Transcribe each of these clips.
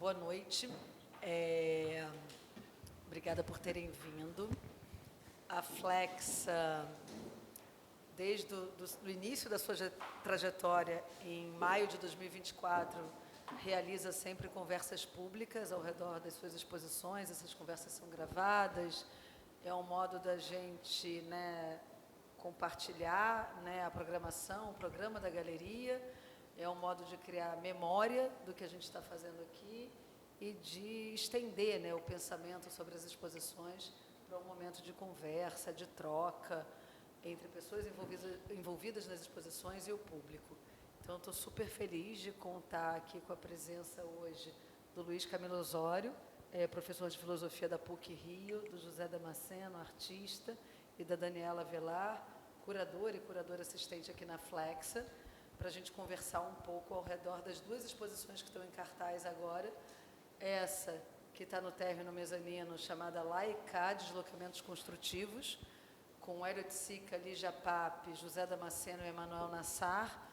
Boa noite. Obrigada por terem vindo. A Flexa, desde o início da sua trajetória, em maio de 2024, realiza sempre conversas públicas ao redor das suas exposições. Essas conversas são gravadas. É um modo da gente, compartilhar, a programação, o programa da galeria. É um modo de criar memória do que a gente está fazendo aqui e de estender, o pensamento sobre as exposições para um momento de conversa, de troca entre pessoas envolvidas nas exposições e o público. Então, estou super feliz de contar aqui com a presença hoje do Luiz Camilo Osório, professor de filosofia da PUC-Rio, do José Damasceno, artista, e da Daniela Velar, curadora e curadora assistente aqui na Flexa, para a gente conversar um pouco ao redor das duas exposições que estão em cartaz agora. Essa que está no térreo mezanino, chamada Lá e Cá, Deslocamentos Construtivos, com Hélio Tsica, Lígia Pape, José Damasceno e Emanuel Nassar,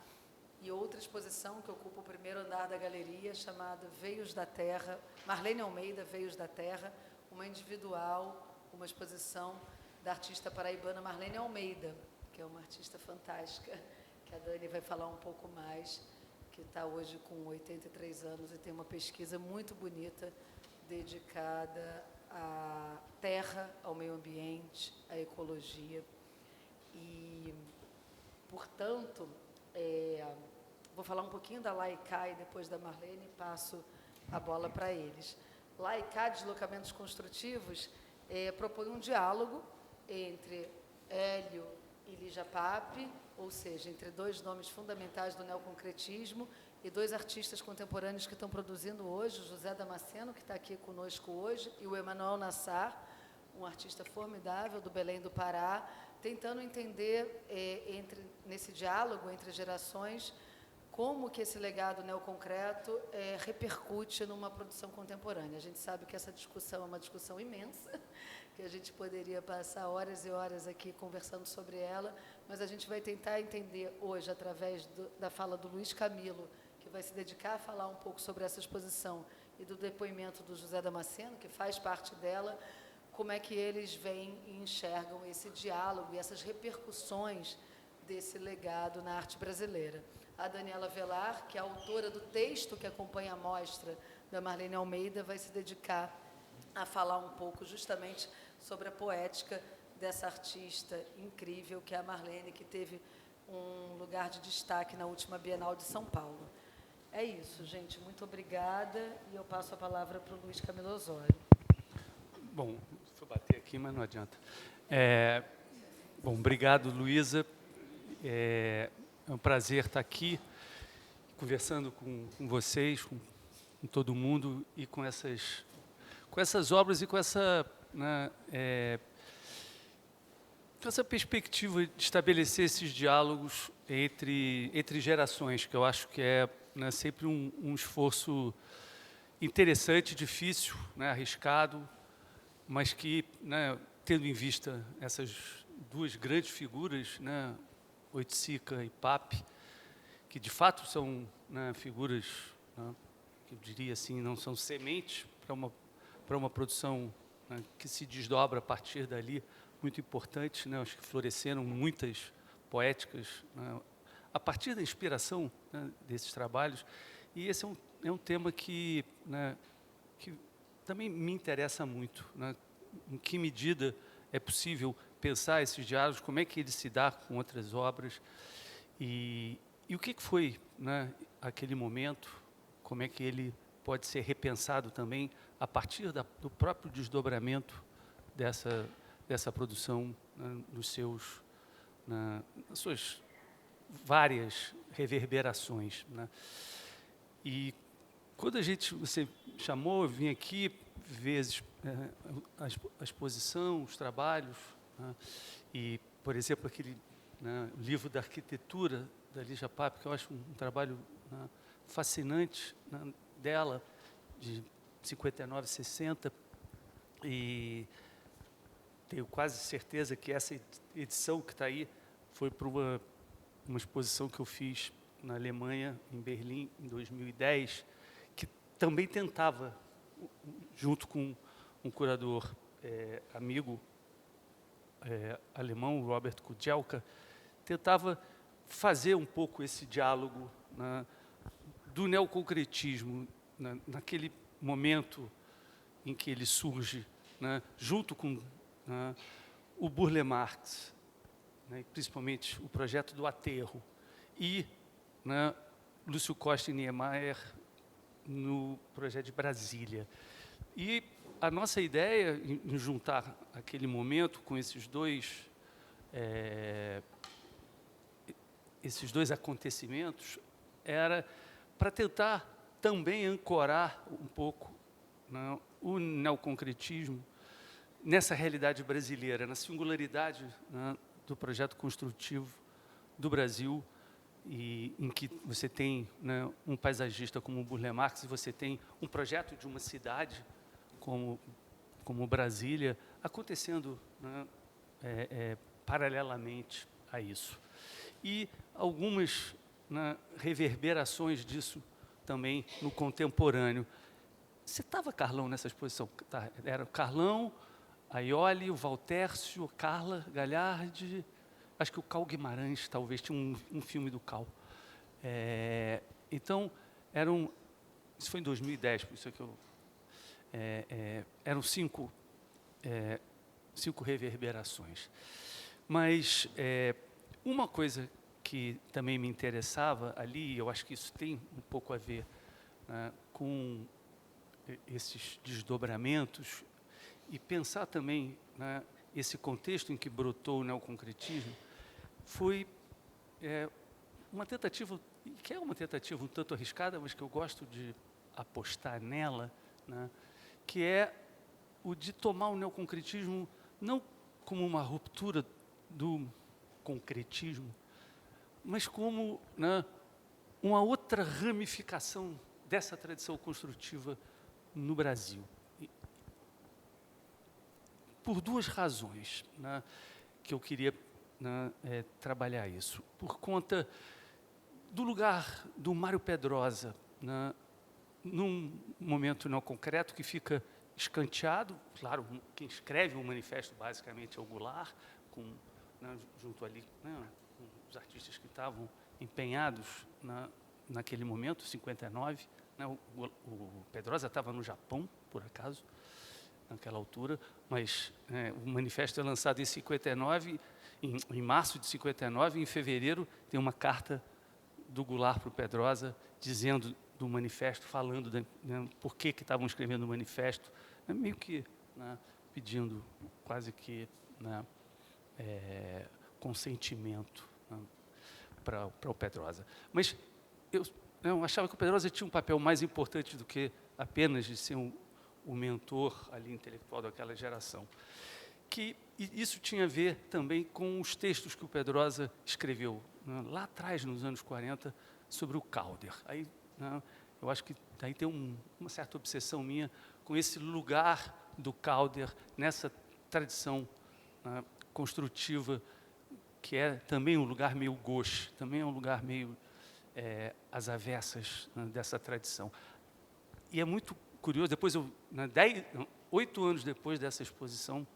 e outra exposição que ocupa o primeiro andar da galeria, chamada Veios da Terra, Marlene Almeida, Veios da Terra, uma individual, uma exposição da artista paraibana Marlene Almeida, que é uma artista fantástica, que a Dani vai falar um pouco mais, que está hoje com 83 anos e tem uma pesquisa muito bonita dedicada à terra, ao meio ambiente, à ecologia. E, portanto, vou falar um pouquinho da Lá e Cá e depois da Marlene e passo a bola para eles. Lá e Cá, Deslocamentos Construtivos, propõe um diálogo entre Hélio e Lígia Pape, ou seja, entre dois nomes fundamentais do neoconcretismo e dois artistas contemporâneos que estão produzindo hoje, o José Damasceno, que está aqui conosco hoje, e o Emanuel Nassar, um artista formidável do Belém do Pará, tentando entender, nesse diálogo entre gerações, como que esse legado neoconcreto repercute numa produção contemporânea. A gente sabe que essa discussão é uma discussão imensa, que a gente poderia passar horas e horas aqui conversando sobre ela, mas a gente vai tentar entender hoje, através da fala do Luiz Camilo, que vai se dedicar a falar um pouco sobre essa exposição, e do depoimento do José Damasceno, que faz parte dela, como é que eles veem e enxergam esse diálogo e essas repercussões desse legado na arte brasileira. A Daniela Velar, que é a autora do texto que acompanha a mostra da Marlene Almeida, vai se dedicar a falar um pouco justamente sobre a poética dessa artista incrível, que é a Marlene, que teve um lugar de destaque na última Bienal de São Paulo. É isso, gente. Muito obrigada. E eu passo a palavra para o Luiz Camilo Osório. Bom, deixa eu bater aqui, mas não adianta. Bom, obrigado, Luísa. É um prazer estar aqui, conversando com vocês, com todo mundo, e com essas obras e com essa perspectiva de estabelecer esses diálogos entre gerações, que eu acho que é sempre um esforço interessante, difícil, arriscado, mas que, tendo em vista essas duas grandes figuras, Oiticica e Pape, que de fato são figuras, que eu diria assim, não são sementes para uma produção que se desdobra a partir dali, muito importante, acho que floresceram muitas poéticas a partir da inspiração desses trabalhos, e esse é um tema que também me interessa muito, em que medida é possível pensar esses diálogos, como é que ele se dá com outras obras, e o que foi aquele momento, como é que ele pode ser repensado também a partir do próprio desdobramento dessa produção nas suas várias reverberações. E quando você chamou, eu vim aqui ver a exposição, os trabalhos, e, por exemplo, aquele livro da arquitetura da Lígia Pape, que eu acho um trabalho fascinante dela, de 59, 60, e tenho quase certeza que essa edição que está aí foi para uma exposição que eu fiz na Alemanha, em Berlim, em 2010, que também tentava, junto com um curador amigo alemão, Robert Kujelka, tentava fazer um pouco esse diálogo, né, do neoconcretismo, naquele momento em que ele surge, né, junto com, né, o Burle Marx, né, principalmente o projeto do aterro, e, né, Lúcio Costa e Niemeyer no projeto de Brasília. E a nossa ideia em juntar aquele momento com esses dois acontecimentos era para tentar também ancorar um pouco, né, o neoconcretismo nessa realidade brasileira, na singularidade, né, do projeto construtivo do Brasil, e em que você tem, né, um paisagista como o Burle Marx, e você tem um projeto de uma cidade como Brasília acontecendo, né, paralelamente a isso. E algumas, né, reverberações disso também no contemporâneo. Você estava, Carlão, nessa exposição? Era o Carlão, a Iole, o Valtércio, Carla Galhardi, acho que o Cal Guimarães, talvez, tinha um filme do Cal. Então, isso foi em 2010, por isso é que eu... eram cinco reverberações. Mas uma coisa que também me interessava ali, eu acho que isso tem um pouco a ver, né, com esses desdobramentos, e pensar também, né, esse contexto em que brotou o neoconcretismo, foi uma tentativa, que é uma tentativa um tanto arriscada, mas que eu gosto de apostar nela, né, que é o de tomar o neoconcretismo não como uma ruptura do concretismo, mas como, né, uma outra ramificação dessa tradição construtiva no Brasil. Por duas razões, né, que eu queria, né, trabalhar isso. Por conta do lugar do Mário Pedrosa, né, num momento não concreto que fica escanteado. Claro, quem escreve o manifesto basicamente é o Goulart, né, junto ali, né, com os artistas que estavam empenhados naquele momento, 59. Né, o Pedrosa estava no Japão, por acaso, naquela altura, mas o manifesto é lançado em 59, em março de 59, e em fevereiro tem uma carta do Goulart para o Pedrosa, dizendo do manifesto, falando né, por que estavam escrevendo o manifesto, né, meio que, né, pedindo quase que, né, consentimento, né, para o Pedrosa. Mas eu achava que o Pedrosa tinha um papel mais importante do que apenas de ser o mentor ali intelectual daquela geração. E isso tinha a ver também com os textos que o Pedrosa escreveu, né, lá atrás, nos anos 40, sobre o Calder. Aí, né, eu acho que daí tem uma certa obsessão minha com esse lugar do Calder nessa tradição, né, construtiva, que é também um lugar meio gauche, também é um lugar meio às avessas, né, dessa tradição. E é muito curioso, depois 8 anos depois dessa exposição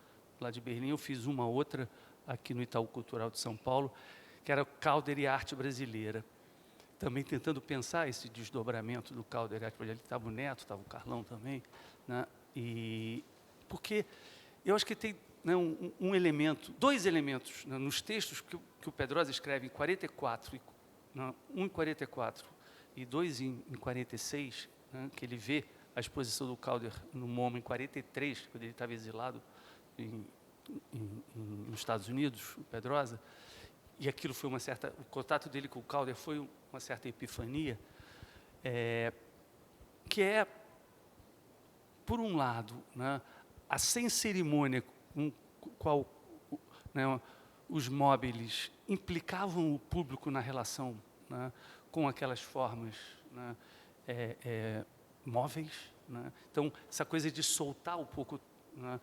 lá de Berlim, eu fiz uma outra aqui no Itaú Cultural de São Paulo, que era Calder e Arte Brasileira, também tentando pensar esse desdobramento do Calder e Arte Brasileira. Ali estava o Neto, estava o Carlão também, né? E porque eu acho que tem, né, dois elementos, né, nos textos que o Pedrosa escreve em 44, um em 44 e dois em 46, né, que ele vê a exposição do Calder no MoMA em 43, quando ele estava exilado nos Estados Unidos, o Pedrosa, e aquilo foi o contato dele com o Calder foi uma certa epifania, que é, por um lado, né, a sem cerimônia com qual, né, os móveis implicavam o público na relação, né, com aquelas formas, né, móveis, né? Então, essa coisa de soltar um pouco, né,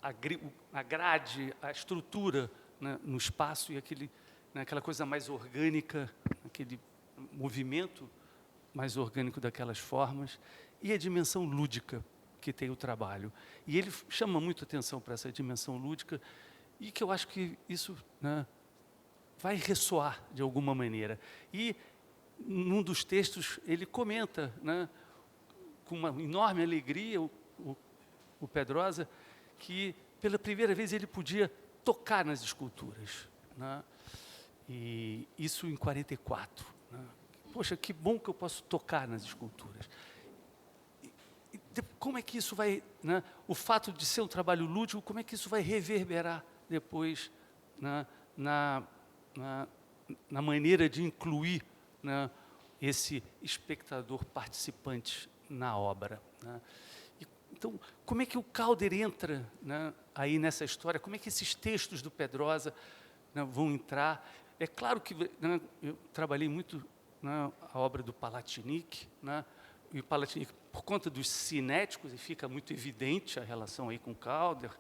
a grade, a estrutura, né, no espaço, e né, aquela coisa mais orgânica, aquele movimento mais orgânico daquelas formas, e a dimensão lúdica que tem o trabalho. E ele chama muito atenção para essa dimensão lúdica, e que eu acho que isso, né, vai ressoar de alguma maneira. E, num dos textos, ele comenta, né, com uma enorme alegria, o Pedrosa, que, pela primeira vez, ele podia tocar nas esculturas, né? E isso em 44. Né? Poxa, que bom que eu posso tocar nas esculturas. Como é que isso vai, né, o fato de ser um trabalho lúdico, como é que isso vai reverberar depois, né, na maneira de incluir, né, esse espectador participante na obra, né? Então, como é que o Calder entra, né, aí nessa história? Como é que esses textos do Pedrosa, né, vão entrar? É claro que, né, eu trabalhei muito, né, a obra do Palatinic, né, e o Palatinic, por conta dos cinéticos, e fica muito evidente a relação aí com o Calder,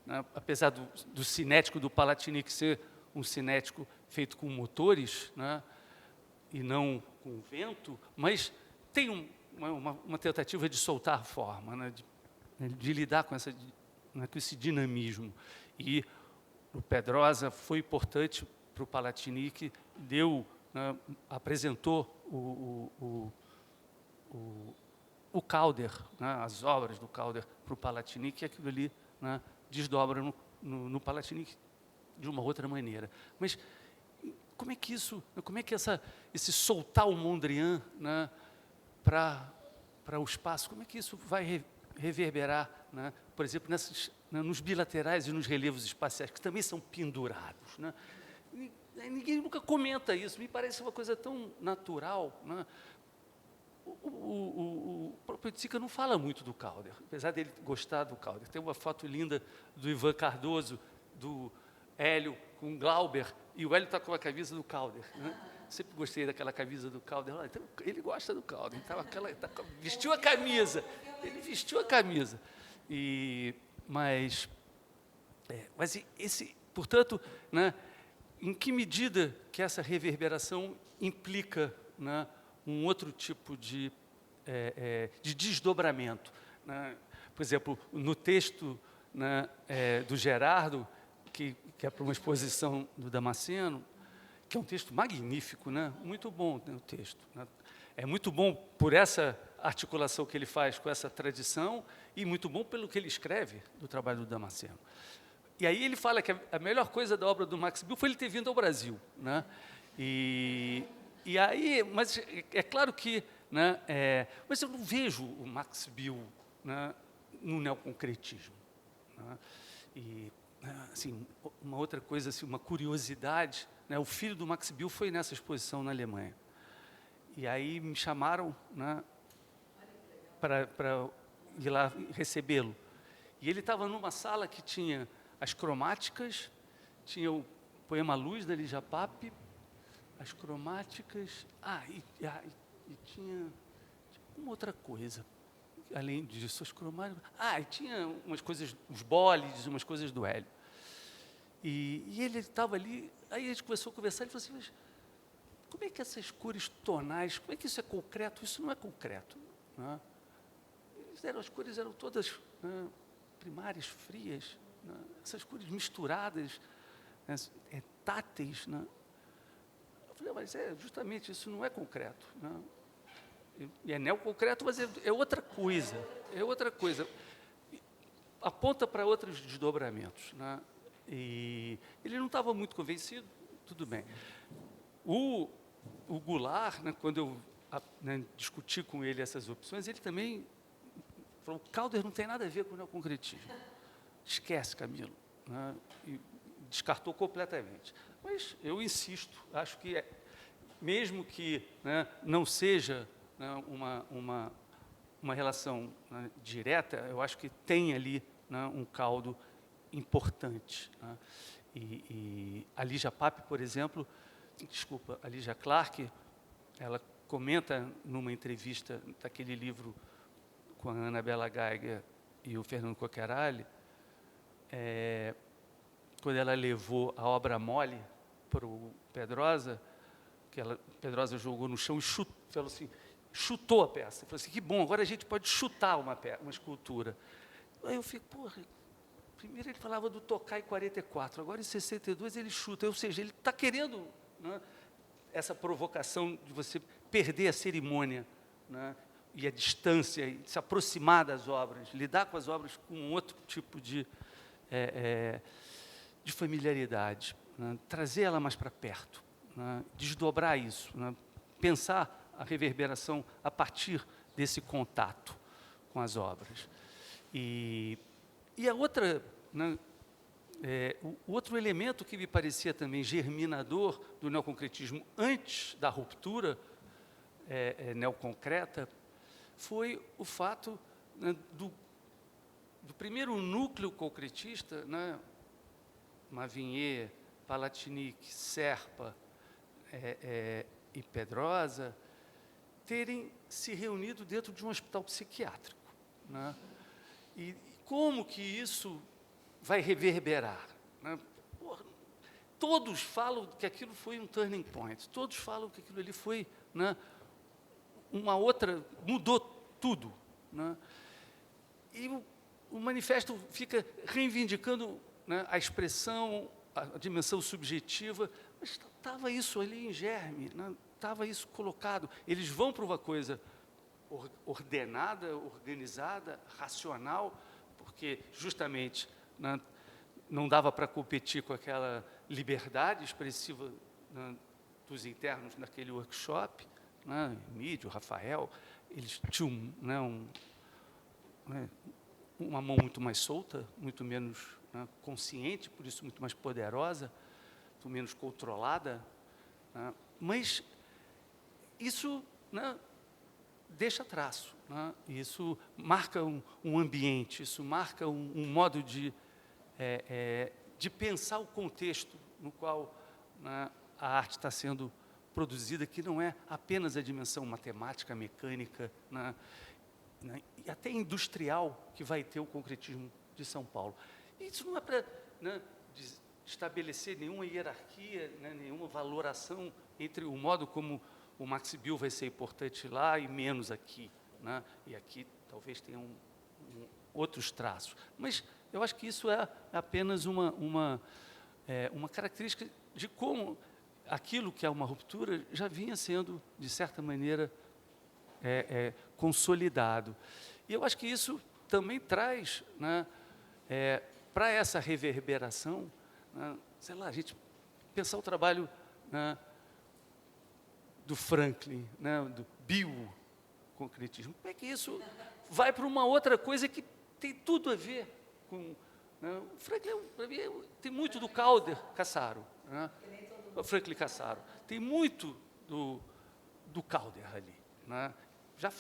né, apesar do cinético do Palatinic ser um cinético feito com motores, né, e não com vento, mas tem uma tentativa de soltar a forma, né, de lidar com, né, com esse dinamismo. E o Pedrosa foi importante para o Palatinic, né, apresentou o Calder, né, as obras do Calder para o Palatinic, e aquilo ali, né, desdobra no Palatinic de uma outra maneira. Mas como é que esse soltar o Mondrian, né, para o espaço, como é que isso vai reverberar, né, por exemplo, né, nos bilaterais e nos relevos espaciais, que também são pendurados, né? Ninguém nunca comenta isso, me parece uma coisa tão natural, né? O próprio Tsica não fala muito do Calder, apesar dele gostar do Calder. Tem uma foto linda do Ivan Cardoso, do Hélio com o Glauber, e o Hélio está com a camisa do Calder, né? Sempre gostei daquela camisa do Calder. Então, ele gosta do Calder, então vestiu a camisa, ele vestiu a camisa. Mas portanto, né, em que medida que essa reverberação implica, né, um outro tipo de desdobramento, né? Por exemplo, no texto, né, do Gerardo, que é para uma exposição do Damasceno, que é um texto magnífico, né? Muito bom, né, o texto, né? É muito bom por essa articulação que ele faz com essa tradição e muito bom pelo que ele escreve do trabalho do Damasceno. E aí ele fala que a melhor coisa da obra do Max Bill foi ele ter vindo ao Brasil, né? E aí, mas é claro que, né, mas eu não vejo o Max Bill, né, no neoconcretismo, né? E, assim, uma outra coisa, assim, uma curiosidade, né, o filho do Max Bill foi nessa exposição na Alemanha. E aí me chamaram, né, para ir lá recebê-lo. E ele estava numa sala que tinha as cromáticas, tinha o poema Luz, da Lígia Pape, as cromáticas, e tinha uma outra coisa, além disso, as cromáticas, e tinha umas coisas, os bólides, umas coisas do Hélio. E ele estava ali, aí a gente começou a conversar, ele falou assim, mas como é que essas cores tonais, como é que isso é concreto? Isso não é concreto, né? As cores eram todas, né, primárias, frias, né? Essas cores misturadas, né, táteis, né? Eu falei, mas justamente isso não é concreto, né? E é neoconcreto, mas é outra coisa, aponta para outros desdobramentos, né? E ele não estava muito convencido, tudo bem. O Goulart, né, quando eu, né, discuti com ele essas opções, ele também falou, o Calder não tem nada a ver com o neoconcretismo. Esquece, Camilo, né? E descartou completamente. Mas eu insisto, acho que mesmo que, né, não seja, né, uma relação, né, direta, eu acho que tem ali, né, um caldo importante, né? E a Lígia Pape, por exemplo, a Lígia Clark, ela comenta numa entrevista daquele livro com a Anabela Geiger e o Fernando Coccheralli, quando ela levou a obra mole para o Pedrosa, Pedrosa jogou no chão e falou assim, chutou a peça. Ele falou assim, que bom, agora a gente pode chutar uma escultura. Aí eu fico, porra, primeiro ele falava do Tokai 44, agora em 62 ele chuta, ou seja, ele está querendo, né, essa provocação de você perder a cerimônia, né, e a distância, e se aproximar das obras, lidar com as obras com um outro tipo de familiaridade, né, trazer ela mais para perto, né, desdobrar isso, né, pensar a reverberação a partir desse contato com as obras. E a outra, né, o outro elemento que me parecia também germinador do neoconcretismo antes da ruptura neoconcreta foi o fato, né, do primeiro núcleo concretista, né, Mavinier, Palatinic, Serpa e Pedrosa, terem se reunido dentro de um hospital psiquiátrico, né? E como que isso vai reverberar, né? Porra, todos falam que aquilo foi um turning point, todos falam que aquilo ali foi, né, uma outra, mudou tudo, né? E o manifesto fica reivindicando, né, a expressão, a dimensão subjetiva, mas estava isso ali em germe, né? Estava isso colocado. Eles vão para uma coisa ordenada, organizada, racional, porque justamente, né, não dava para competir com aquela liberdade expressiva, né, dos internos naquele workshop, né, Emílio, Rafael, eles tinham, né, uma mão muito mais solta, muito menos, né, consciente, por isso muito mais poderosa, muito menos controlada, né, mas isso, né, deixa traço, né, isso marca um ambiente, isso marca um modo de pensar o contexto no qual, né, a arte está sendo produzida, que não é apenas a dimensão matemática, mecânica, né, e até industrial que vai ter o concretismo de São Paulo. E isso não é para, né, estabelecer nenhuma hierarquia, né, nenhuma valoração entre o modo como o Max Bill vai ser importante lá e menos aqui, né, e aqui talvez tenha outros traços. Mas eu acho que isso é apenas uma característica de como aquilo que é uma ruptura já vinha sendo, de certa maneira, consolidado. E eu acho que isso também traz, né, para essa reverberação, né, sei lá, a gente pensar o trabalho, né, do Franklin, né, do bioconcretismo. Como é que isso vai para uma outra coisa que tem tudo a ver com, né, o Franklin, para mim, tem muito do Calder Cassaro, né, o Franklin Cassaro, tem muito do Calder ali, né? Já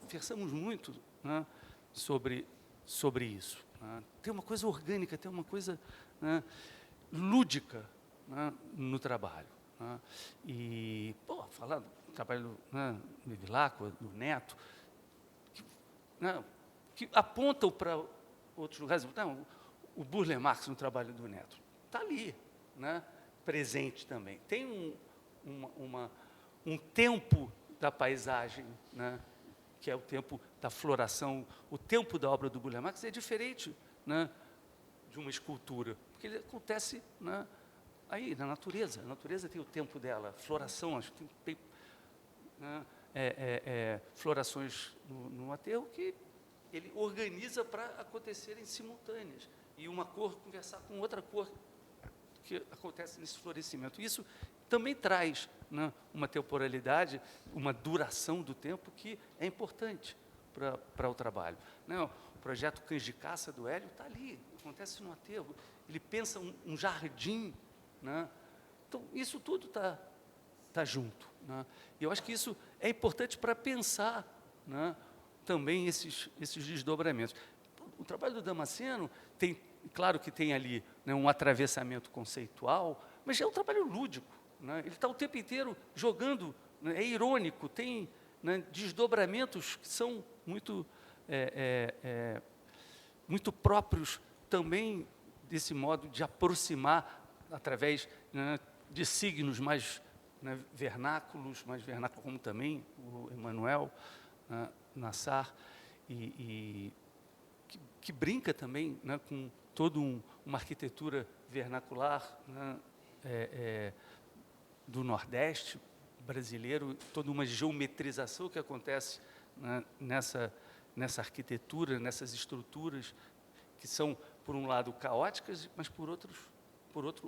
conversamos muito, né, sobre isso, né? Tem uma coisa orgânica, tem uma coisa, né, lúdica, né, no trabalho, né? E, falar do trabalho, né, do Bevilacqua, do Neto, né, que apontam para outros lugares. Não, o Burle Marx no trabalho do Neto está ali, né, presente também. Tem um tempo da paisagem, né, que é o tempo da floração, o tempo da obra do Burle Marx é diferente, né, de uma escultura, porque ele acontece, né, aí na natureza. A natureza tem o tempo dela, floração, acho que tem né, florações no aterro que ele organiza para acontecerem simultâneas, e uma cor conversar com outra cor que acontece nesse florescimento. Isso também traz, né, uma temporalidade, uma duração do tempo que é importante para o trabalho. Né, o projeto Cães de Caça do Hélio está ali, acontece no aterro. Ele pensa um jardim, né? Então, isso tudo está junto, né? E eu acho que isso é importante para pensar, né, também esses desdobramentos. O trabalho do Damasceno tem, claro que tem ali, né, um atravessamento conceitual, mas é um trabalho lúdico, né? Ele está o tempo inteiro jogando, né, é irônico, tem, né, desdobramentos que são muito, muito próprios também desse modo de aproximar através, né, de signos mais né, vernáculos, mas vernáculo como também o Emmanuel Nassar, que brinca também, né, com toda uma arquitetura vernacular, né, do Nordeste brasileiro, toda uma geometrização que acontece, né, nessa arquitetura, nessas estruturas, que são, por um lado, caóticas, mas, por outro,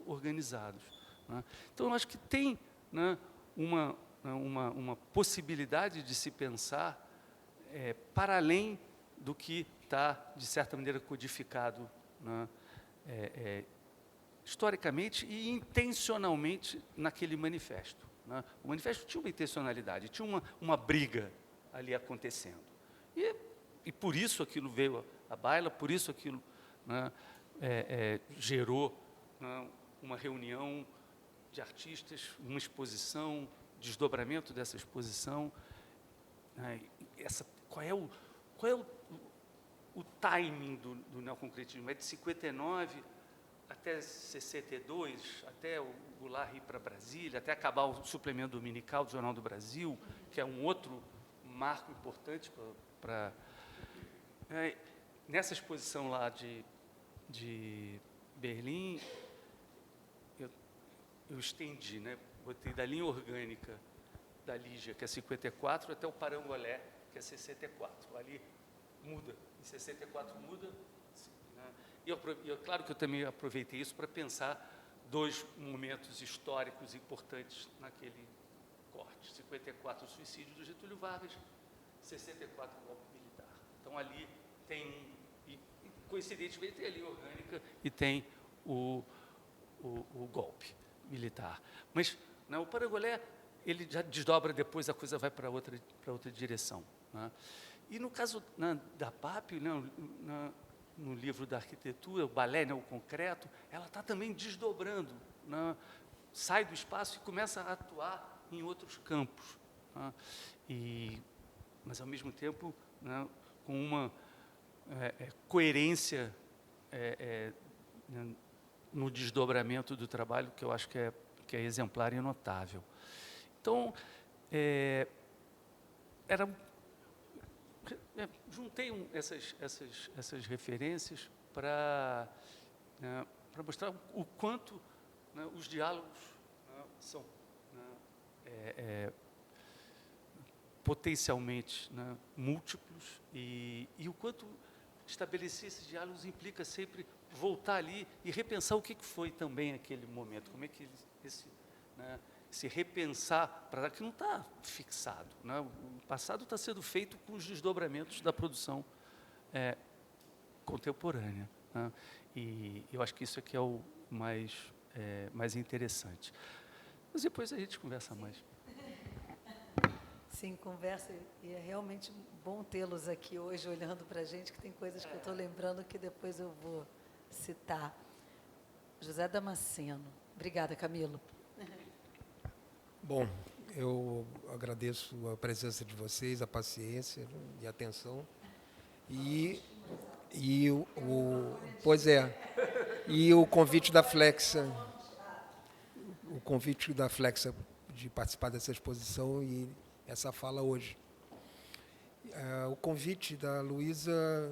organizados. Né. Então, eu acho que tem, né, uma possibilidade de se pensar para além do que está, de certa maneira, codificado, né, historicamente e intencionalmente naquele manifesto. Né. O manifesto tinha uma intencionalidade, tinha uma briga ali acontecendo. E por isso aquilo veio à baila, por isso aquilo, né, gerou, né, uma reunião de artistas, uma exposição, desdobramento dessa exposição. Né, qual é o timing do neoconcretismo? É de 59 até 62, até o Goulart ir para Brasília, até acabar o suplemento dominical do Jornal do Brasil, que é um outro marco importante para... nessa exposição lá de Berlim, eu estendi, né, botei da linha orgânica da Lígia, que é 54, até o Parangolé, que é 64. Ali muda, em 64 muda. Né? E claro que eu também aproveitei isso para pensar dois momentos históricos importantes naquele corte. 54, o suicídio do Getúlio Vargas, 64, o golpe militar. Então, ali tem, e coincidentemente, tem a linha orgânica e tem o golpe militar. Mas, né, o Parangolé, ele já desdobra depois, a coisa vai para outra direção. Né? E no caso, né, da PAP, né, no livro da arquitetura, o balé, né, o concreto, ela está também desdobrando, né, sai do espaço e começa a atuar em outros campos. Né? Mas, ao mesmo tempo, né, com uma coerência né, no desdobramento do trabalho, que eu acho que é exemplar e notável. Então, juntei essas referências para mostrar o quanto, né, os diálogos, né, são, né, potencialmente, né, múltiplos e o quanto estabelecer esses diálogos implica sempre voltar ali e repensar o que foi também aquele momento, como é que né, se repensar, para que não está fixado. Né? O passado está sendo feito com os desdobramentos da produção contemporânea. Né? E eu acho que isso aqui é o mais interessante. Mas depois a gente conversa mais. Sim, conversa, e é realmente bom tê-los aqui hoje, olhando para a gente, que tem coisas que eu estou lembrando que depois eu vou citar. José Damasceno. Obrigada, Camilo. Bom, eu agradeço a presença de vocês, a paciência e a atenção. E o convite da Flexa, de participar dessa exposição e essa fala hoje. O convite da Luísa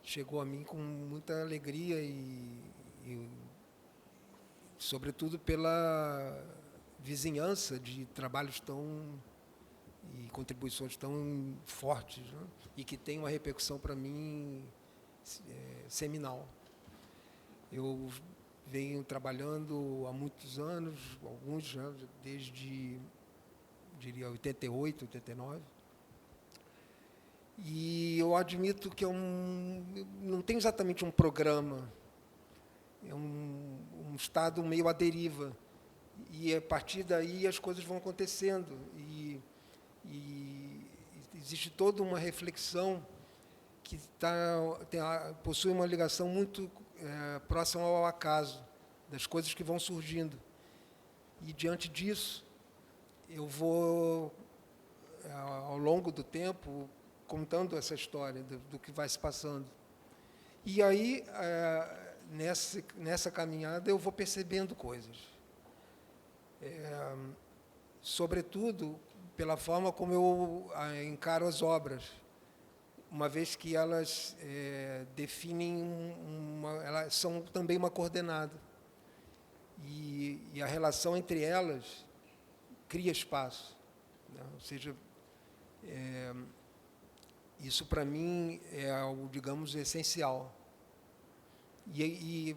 chegou a mim com muita alegria e sobretudo pela vizinhança de trabalhos e contribuições tão fortes, né? E que tem uma repercussão para mim seminal. Eu venho trabalhando há muitos anos, alguns já, desde, diria, 88, 89. E eu admito que não tenho exatamente um programa, é um estado meio à deriva. E a partir daí as coisas vão acontecendo. E existe toda uma reflexão que possui uma ligação muito próxima ao acaso, das coisas que vão surgindo. E, diante disso, eu vou, ao longo do tempo, contando essa história do que vai se passando. E aí, nessa caminhada, eu vou percebendo coisas. sobretudo pela forma como eu encaro as obras, uma vez que elas definem elas são também uma coordenada, e a relação entre elas cria espaço, né? Ou seja, isso para mim é algo, digamos, essencial. E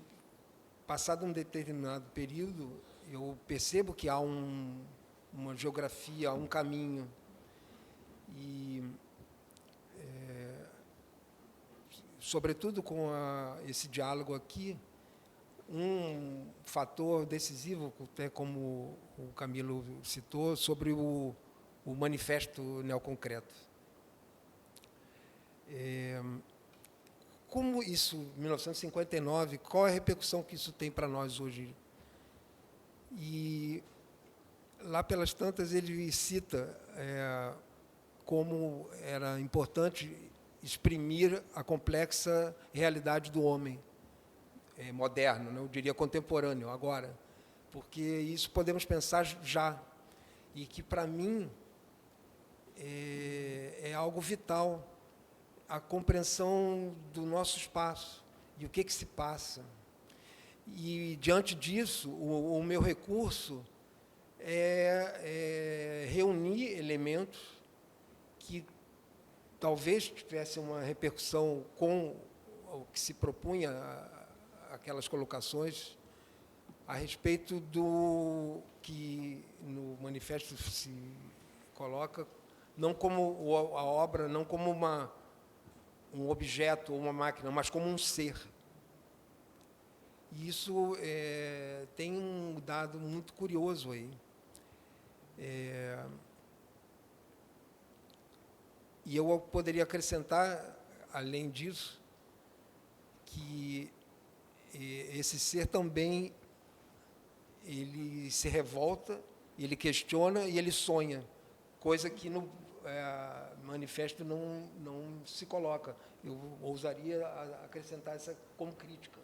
passado um determinado período, eu percebo que há uma geografia, um caminho, e sobretudo com esse diálogo aqui, um fator decisivo, até como o Camilo citou, sobre o Manifesto Neoconcreto. Como isso, 1959, qual é a repercussão que isso tem para nós hoje? E lá pelas tantas ele cita como era importante exprimir a complexa realidade do homem moderno, né? Eu diria contemporâneo agora, porque isso podemos pensar já, e que para mim é algo vital, a compreensão do nosso espaço e o que se passa. E, diante disso, o meu recurso é reunir elementos que talvez tivessem uma repercussão com o que se propunha aquelas colocações a respeito do que no manifesto se coloca, não como a obra, não como um objeto ou uma máquina, mas como um ser. E isso tem um dado muito curioso aí. E eu poderia acrescentar, além disso, que esse ser também ele se revolta, ele questiona e ele sonha, coisa que no manifesto não se coloca. Eu ousaria acrescentar essa como crítica.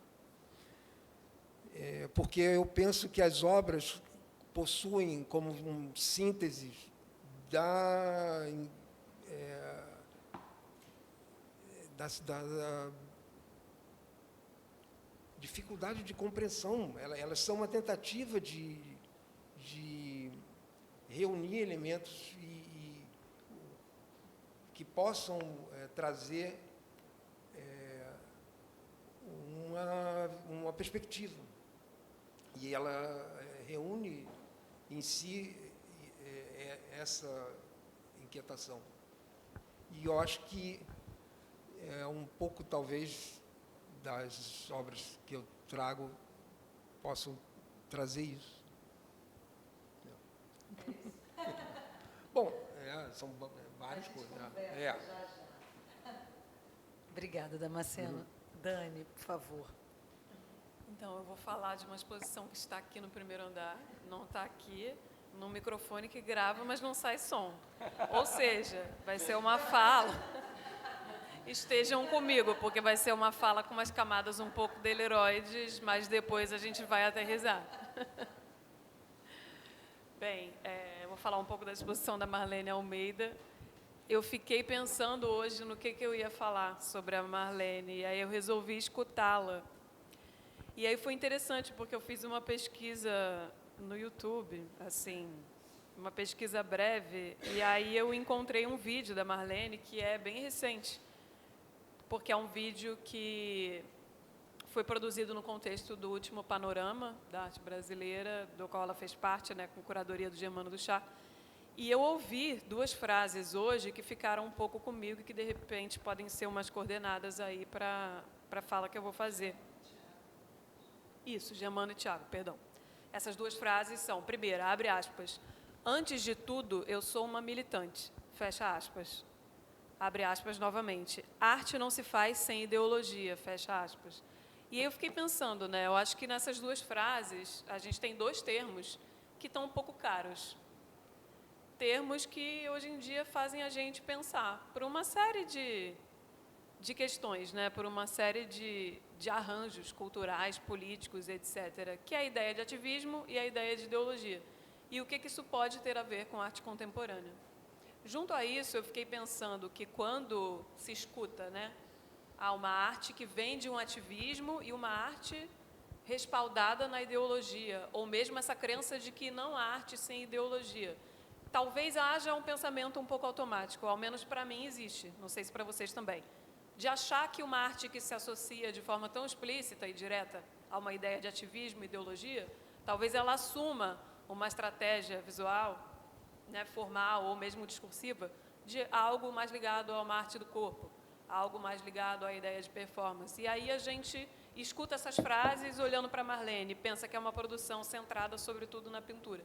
Porque eu penso que as obras possuem como síntese da dificuldade de compreensão. Elas são uma tentativa de reunir elementos que possam trazer uma perspectiva. E ela reúne em si essa inquietação. E eu acho que um pouco, talvez, das obras que eu trago possam trazer isso. Bom, são várias coisas. Obrigada, Damasceno. Dani, por favor. Então, eu vou falar de uma exposição que está aqui no primeiro andar, não está aqui, num microfone que grava, mas não sai som. Ou seja, vai ser uma fala. Estejam comigo, porque vai ser uma fala com umas camadas um pouco deliroides, mas depois a gente vai aterrissar. Bem, eu vou falar um pouco da exposição da Marlene Almeida. Eu fiquei pensando hoje no que eu ia falar sobre a Marlene, e aí eu resolvi escutá-la. E aí foi interessante, porque eu fiz uma pesquisa no YouTube, assim, uma pesquisa breve, e aí eu encontrei um vídeo da Marlene que é bem recente, porque é um vídeo que foi produzido no contexto do último Panorama da Arte Brasileira, do qual ela fez parte, né, com curadoria do Germano do Chá. E eu ouvi duas frases hoje que ficaram um pouco comigo e que, de repente, podem ser umas coordenadas aí para a fala que eu vou fazer. Isso, Germano e Tiago, perdão. Essas duas frases são, primeira, abre aspas, antes de tudo, eu sou uma militante, fecha aspas. Abre aspas novamente. Arte não se faz sem ideologia, fecha aspas. E aí eu fiquei pensando, né? Eu acho que nessas duas frases a gente tem dois termos que estão um pouco caros. Termos que hoje em dia fazem a gente pensar por uma série de questões, né? Por uma série de arranjos culturais, políticos, etc., que é a ideia de ativismo e a ideia de ideologia. e o que isso pode ter a ver com arte contemporânea. Junto a isso, eu fiquei pensando que quando se escuta, né, há uma arte que vem de um ativismo e uma arte respaldada na ideologia, ou mesmo essa crença de que não há arte sem ideologia. Talvez haja um pensamento um pouco automático, ao menos para mim existe, não sei se para vocês também, de achar que uma arte que se associa de forma tão explícita e direta a uma ideia de ativismo e ideologia, talvez ela assuma uma estratégia visual, né, formal ou mesmo discursiva, de algo mais ligado a uma arte do corpo, algo mais ligado à ideia de performance. E aí a gente escuta essas frases olhando para Marlene, pensa que é uma produção centrada sobretudo na pintura.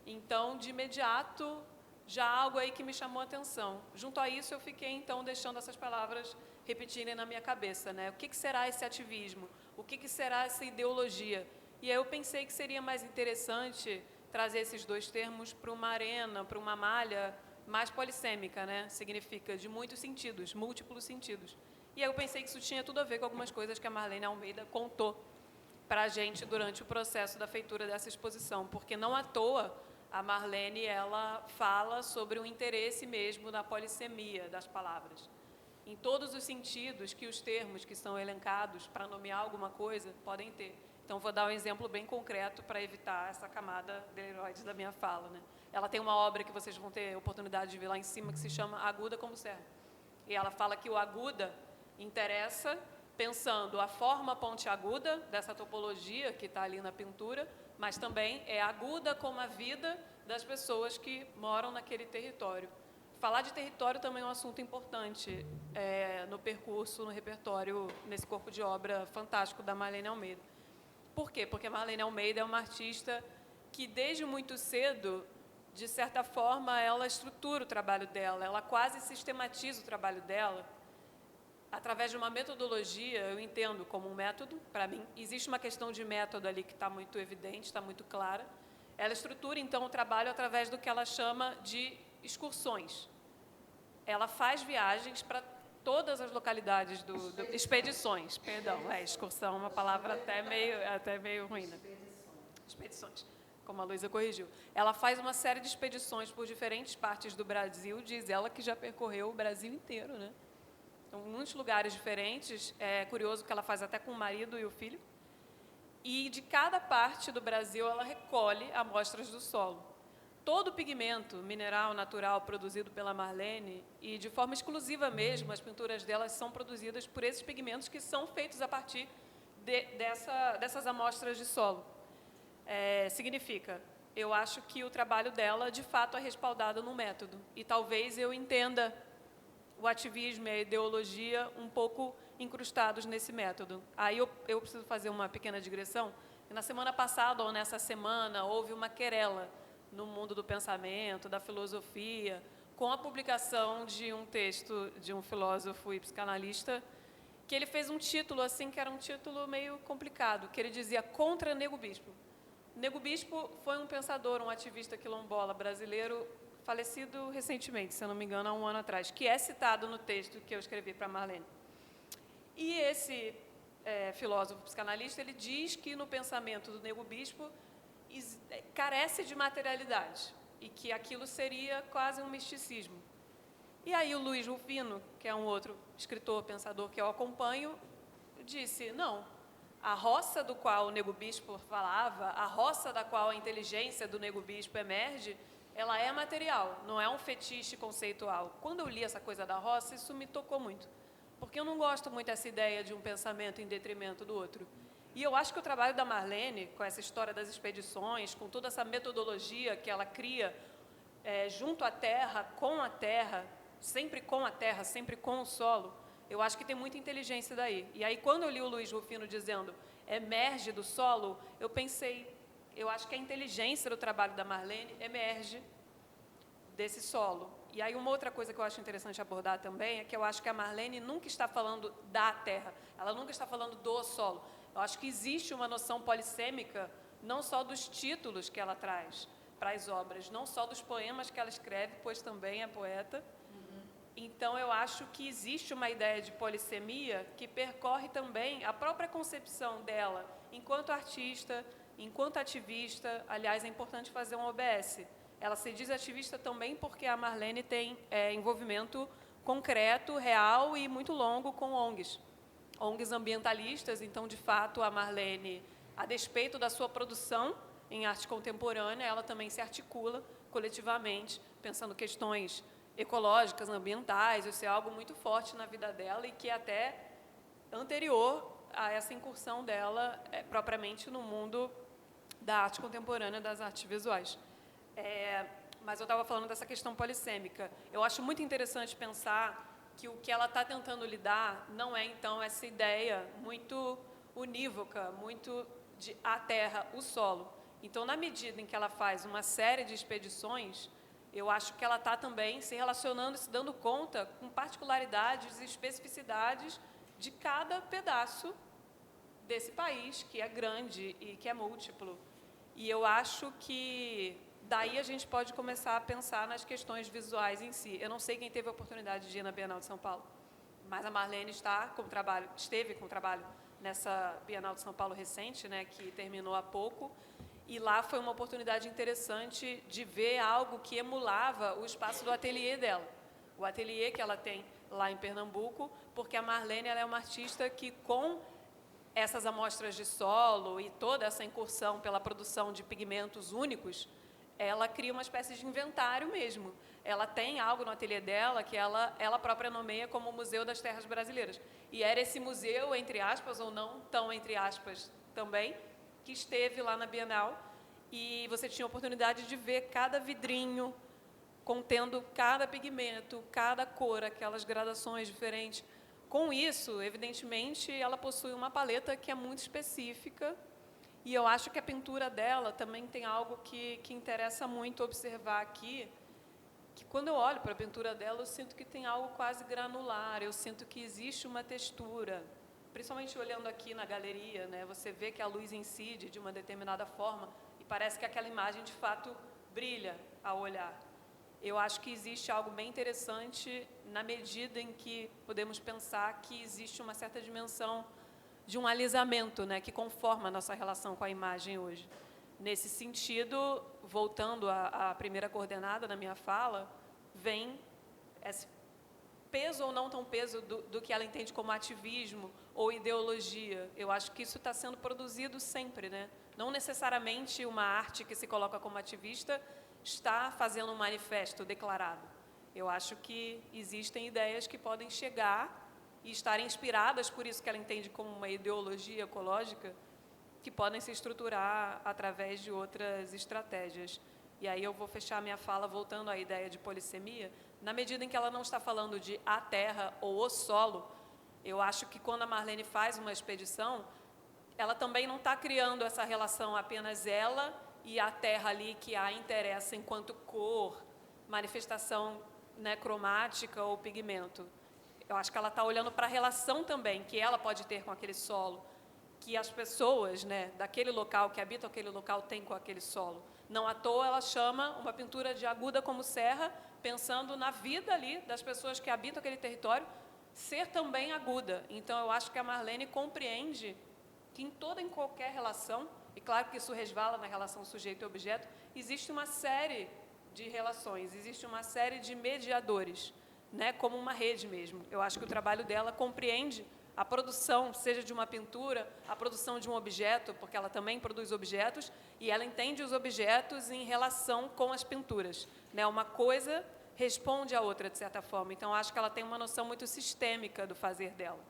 Então, de imediato, já algo aí que me chamou a atenção. Junto a isso, eu fiquei, então, deixando essas palavras repetirem na minha cabeça, né? O que será esse ativismo? O que será essa ideologia? E aí eu pensei que seria mais interessante trazer esses dois termos para uma arena, para uma malha mais polissêmica, né? Significa de muitos sentidos, múltiplos sentidos. E aí eu pensei que isso tinha tudo a ver com algumas coisas que a Marlene Almeida contou para a gente durante o processo da feitura dessa exposição, porque não à toa a Marlene ela fala sobre o interesse mesmo na polissemia das palavras, em todos os sentidos que os termos que são elencados para nomear alguma coisa podem ter. Então, vou dar um exemplo bem concreto para evitar essa camada deleuroide da minha fala, né? Ela tem uma obra que vocês vão ter oportunidade de ver lá em cima, que se chama Aguda como Serra. E ela fala que o aguda interessa pensando a forma pontiaguda dessa topologia que está ali na pintura, mas também é aguda como a vida das pessoas que moram naquele território. Falar de território também é um assunto importante no percurso, no repertório, nesse corpo de obra fantástico da Marlene Almeida. Por quê? Porque a Marlene Almeida é uma artista que, desde muito cedo, de certa forma, ela estrutura o trabalho dela, ela quase sistematiza o trabalho dela através de uma metodologia. Eu entendo como um método, para mim. Existe uma questão de método ali que está muito evidente, está muito clara. Ela estrutura, então, o trabalho através do que ela chama de excursões. Ela faz viagens para todas as localidades expedições, perdão, excursão é uma palavra até meio ruim, né? Expedições, como a Luísa corrigiu. Ela faz uma série de expedições por diferentes partes do Brasil, diz ela que já percorreu o Brasil inteiro, né? Então, muitos lugares diferentes, é curioso que ela faz até com o marido e o filho, e de cada parte do Brasil ela recolhe amostras do solo. Todo o pigmento mineral natural produzido pela Marlene, e de forma exclusiva mesmo, as pinturas delas são produzidas por esses pigmentos que são feitos a partir dessas amostras de solo. Significa, eu acho que o trabalho dela, de fato, é respaldado no método. E talvez eu entenda o ativismo e a ideologia um pouco incrustados nesse método. Aí eu preciso fazer uma pequena digressão. Na semana passada, ou nessa semana, houve uma querela no mundo do pensamento, da filosofia, com a publicação de um texto de um filósofo e psicanalista, que ele fez um título assim, que era um título meio complicado, que ele dizia Contra Nego Bispo. Nego Bispo foi um pensador, um ativista quilombola brasileiro, falecido recentemente, se eu não me engano, há um ano atrás, que é citado no texto que eu escrevi para a Marlene. E esse filósofo psicanalista, ele diz que no pensamento do Nego Bispo carece de materialidade e que aquilo seria quase um misticismo. E aí o Luiz Rufino, que é um outro escritor, pensador que eu acompanho, disse, não, a roça do qual o Nego Bispo falava, a roça da qual a inteligência do Nego Bispo emerge, ela é material, não é um fetiche conceitual. Quando eu li essa coisa da roça, isso me tocou muito, porque eu não gosto muito dessa ideia de um pensamento em detrimento do outro. E eu acho que o trabalho da Marlene, com essa história das expedições, com toda essa metodologia que ela cria junto à terra, sempre com o solo, eu acho que tem muita inteligência daí. E aí, quando eu li o Luiz Rufino dizendo emerge do solo, eu pensei, eu acho que a inteligência do trabalho da Marlene emerge desse solo. E aí, uma outra coisa que eu acho interessante abordar também é que eu acho que a Marlene nunca está falando da terra, ela nunca está falando do solo. Eu acho que existe uma noção polissêmica, não só dos títulos que ela traz para as obras, não só dos poemas que ela escreve, pois também é poeta. Então, eu acho que existe uma ideia de polissemia que percorre também a própria concepção dela, enquanto artista, enquanto ativista, aliás, é importante fazer um OBS. Ela se diz ativista também porque a Marlene tem envolvimento concreto, real e muito longo com ONGs. ONGs ambientalistas, então, de fato, a Marlene, a despeito da sua produção em arte contemporânea, ela também se articula coletivamente, pensando questões ecológicas, ambientais, isso é algo muito forte na vida dela e que é até anterior a essa incursão dela propriamente no mundo da arte contemporânea, das artes visuais. Mas eu estava falando dessa questão polissêmica. Eu acho muito interessante pensar que o que ela está tentando lidar não é, então, essa ideia muito unívoca, muito de a terra, o solo. Então, na medida em que ela faz uma série de expedições, eu acho que ela está também se relacionando, se dando conta com particularidades e especificidades de cada pedaço desse país, que é grande e que é múltiplo. E eu acho que daí a gente pode começar a pensar nas questões visuais em si. Eu não sei quem teve a oportunidade de ir na Bienal de São Paulo, mas a Marlene esteve com trabalho nessa Bienal de São Paulo recente, né, que terminou há pouco, e lá foi uma oportunidade interessante de ver algo que emulava o espaço do ateliê dela. O ateliê que ela tem lá em Pernambuco, porque a Marlene ela é uma artista que, com essas amostras de solo e toda essa incursão pela produção de pigmentos únicos, ela cria uma espécie de inventário mesmo. Ela tem algo no ateliê dela que ela própria nomeia como o Museu das Terras Brasileiras. E era esse museu, entre aspas, ou não tão entre aspas também, que esteve lá na Bienal. E você tinha a oportunidade de ver cada vidrinho contendo cada pigmento, cada cor, aquelas gradações diferentes. Com isso, evidentemente, ela possui uma paleta que é muito específica. E eu acho que a pintura dela também tem algo que interessa muito observar aqui, que quando eu olho para a pintura dela, eu sinto que tem algo quase granular, eu sinto que existe uma textura, principalmente olhando aqui na galeria, né, você vê que a luz incide de uma determinada forma e parece que aquela imagem, de fato, brilha ao olhar. Eu acho que existe algo bem interessante na medida em que podemos pensar que existe uma certa dimensão de um alisamento, né, que conforma a nossa relação com a imagem hoje. Nesse sentido, voltando à primeira coordenada da minha fala, vem esse peso ou não tão peso do que ela entende como ativismo ou ideologia. Eu acho que isso está sendo produzido sempre, né? Não necessariamente uma arte que se coloca como ativista está fazendo um manifesto declarado. Eu acho que existem ideias que podem chegar e estarem inspiradas por isso que ela entende como uma ideologia ecológica, que podem se estruturar através de outras estratégias. E aí eu vou fechar minha fala voltando à ideia de polissemia. Na medida em que ela não está falando de a terra ou o solo, eu acho que quando a Marlene faz uma expedição, ela também não está criando essa relação apenas ela e a terra ali que a interessa enquanto cor, manifestação, né, cromática ou pigmento. Eu acho que ela está olhando para a relação também que ela pode ter com aquele solo, que as pessoas, né, daquele local, que habitam aquele local, têm com aquele solo. Não à toa ela chama uma pintura de Aguda como Serra, pensando na vida ali das pessoas que habitam aquele território, ser também aguda. Então, eu acho que a Marlene compreende que em qualquer relação, e claro que isso resvala na relação sujeito e objeto, existe uma série de relações, existe uma série de mediadores, né, como uma rede mesmo. Eu acho que o trabalho dela compreende a produção, seja de uma pintura, a produção de um objeto, porque ela também produz objetos, e ela entende os objetos em relação com as pinturas, né? Uma coisa responde à outra, de certa forma. Então, acho que ela tem uma noção muito sistêmica do fazer dela.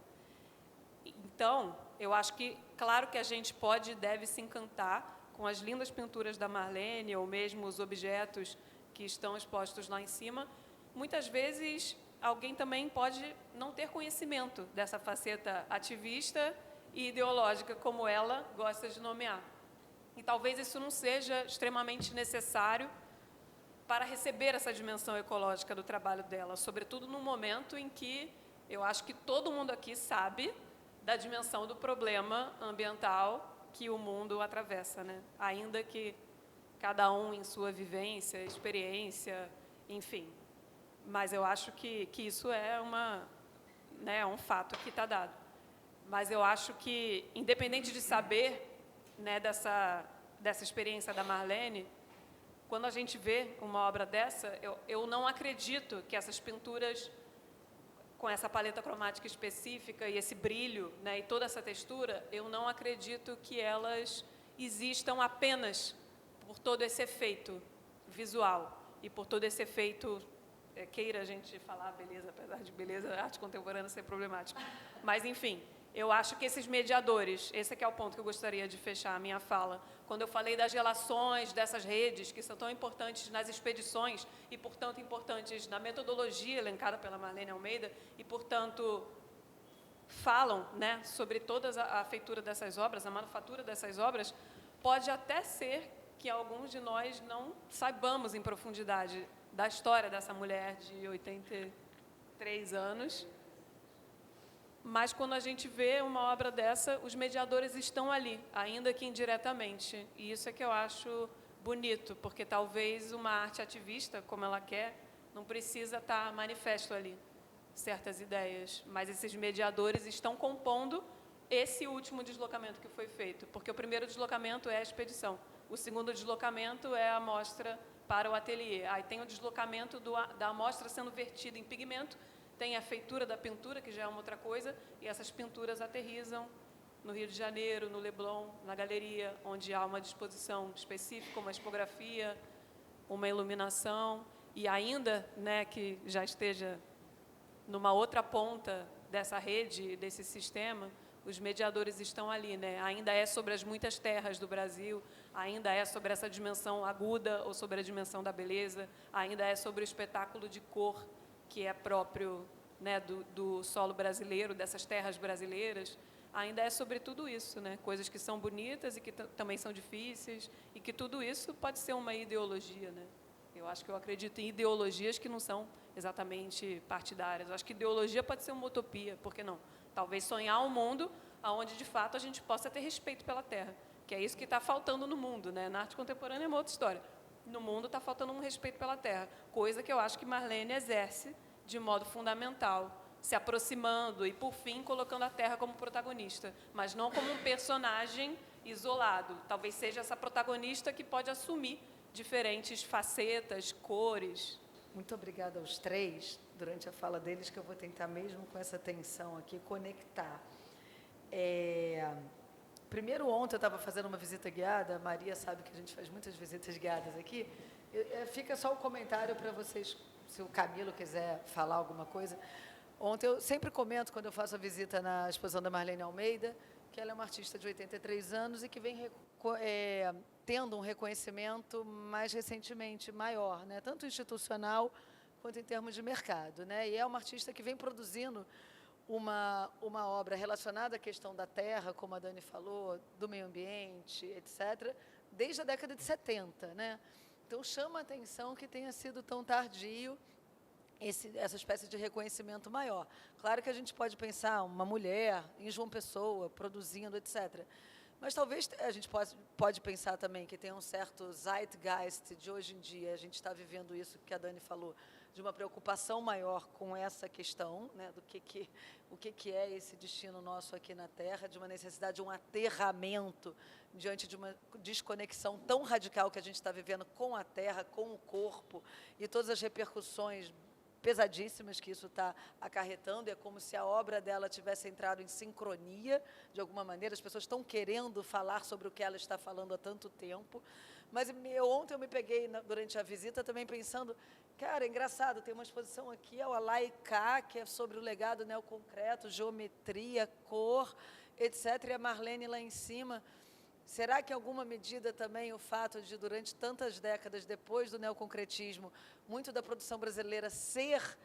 Então, eu acho que, claro que a gente pode e deve se encantar com as lindas pinturas da Marlene, ou mesmo os objetos que estão expostos lá em cima. Muitas vezes, alguém também pode não ter conhecimento dessa faceta ativista e ideológica, como ela gosta de nomear. E talvez isso não seja extremamente necessário para receber essa dimensão ecológica do trabalho dela, sobretudo no momento em que eu acho que todo mundo aqui sabe da dimensão do problema ambiental que o mundo atravessa, né? Ainda que cada um em sua vivência, experiência, enfim. Mas eu acho que isso é um fato que está dado. Mas eu acho que, independente de saber, né, dessa experiência da Marlene, quando a gente vê uma obra dessa, eu não acredito que essas pinturas, com essa paleta cromática específica e esse brilho, né, e toda essa textura, eu não acredito que elas existam apenas por todo esse efeito visual e por todo esse efeito, queira a gente falar beleza, apesar de beleza, arte contemporânea ser problemática. Mas, enfim, eu acho que esses mediadores, esse é que é o ponto que eu gostaria de fechar a minha fala, quando eu falei das relações dessas redes, que são tão importantes nas expedições e, portanto, importantes na metodologia elencada pela Marlene Almeida e, portanto, falam, né, sobre toda a feitura dessas obras, a manufatura dessas obras, pode até ser que alguns de nós não saibamos em profundidade da história dessa mulher de 83 anos, mas quando a gente vê uma obra dessa, os mediadores estão ali, ainda que indiretamente. E isso é que eu acho bonito, porque talvez uma arte ativista, como ela quer, não precisa estar manifesto ali certas ideias, mas esses mediadores estão compondo esse último deslocamento que foi feito, porque o primeiro deslocamento é a expedição, o segundo deslocamento é a amostra para o ateliê. Aí tem o deslocamento da amostra sendo vertida em pigmento, tem a feitura da pintura, que já é uma outra coisa, e essas pinturas aterrissam no Rio de Janeiro, no Leblon, na galeria, onde há uma disposição específica, uma expografia, uma iluminação, e ainda, né, que já esteja numa outra ponta dessa rede, desse sistema, os mediadores estão ali, né? Ainda é sobre as muitas terras do Brasil, ainda é sobre essa dimensão aguda ou sobre a dimensão da beleza, ainda é sobre o espetáculo de cor que é próprio, né, do solo brasileiro, dessas terras brasileiras, ainda é sobre tudo isso, né? Coisas que são bonitas e que também são difíceis, e que tudo isso pode ser uma ideologia, né? Eu acho que eu acredito em ideologias que não são exatamente partidárias. Eu acho que ideologia pode ser uma utopia, por que não? Talvez sonhar um mundo onde, de fato, a gente possa ter respeito pela terra, que é isso que está faltando no mundo, né? Na arte contemporânea é uma outra história. No mundo está faltando um respeito pela terra, coisa que eu acho que Marlene exerce de modo fundamental, se aproximando e, por fim, colocando a terra como protagonista, mas não como um personagem isolado. Talvez seja essa protagonista que pode assumir diferentes facetas, cores. Muito obrigada aos três, durante a fala deles, que eu vou tentar, mesmo com essa tensão aqui, conectar. Primeiro, ontem eu estava fazendo uma visita guiada, a Maria sabe que a gente faz muitas visitas guiadas aqui, fica só o comentário para vocês, se o Camilo quiser falar alguma coisa. Ontem eu sempre comento, quando eu faço a visita na exposição da Marlene Almeida, que ela é uma artista de 83 anos e que vem tendo um reconhecimento mais recentemente maior, né? Tanto institucional quanto em termos de mercado, né? E é uma artista que vem produzindo uma obra relacionada à questão da terra, como a Dani falou, do meio ambiente, etc., desde a década de 70, né? Então, chama a atenção que tenha sido tão tardio essa espécie de reconhecimento maior. Claro que a gente pode pensar uma mulher em João Pessoa, produzindo, etc., mas talvez a gente pode pensar também que tem um certo zeitgeist de hoje em dia, a gente está vivendo isso que a Dani falou, de uma preocupação maior com essa questão, né, do o que é esse destino nosso aqui na Terra, de uma necessidade de um aterramento diante de uma desconexão tão radical que a gente está vivendo com a Terra, com o corpo, e todas as repercussões pesadíssimas que isso está acarretando. É como se a obra dela tivesse entrado em sincronia, de alguma maneira. As pessoas estão querendo falar sobre o que ela está falando há tanto tempo. Mas ontem eu me peguei, durante a visita, também pensando, cara, é engraçado, tem uma exposição aqui, a Laika, que é sobre o legado neoconcreto, geometria, cor, etc., e a Marlene lá em cima. Será que, em alguma medida, também o fato de, durante tantas décadas depois do neoconcretismo, muito da produção brasileira ser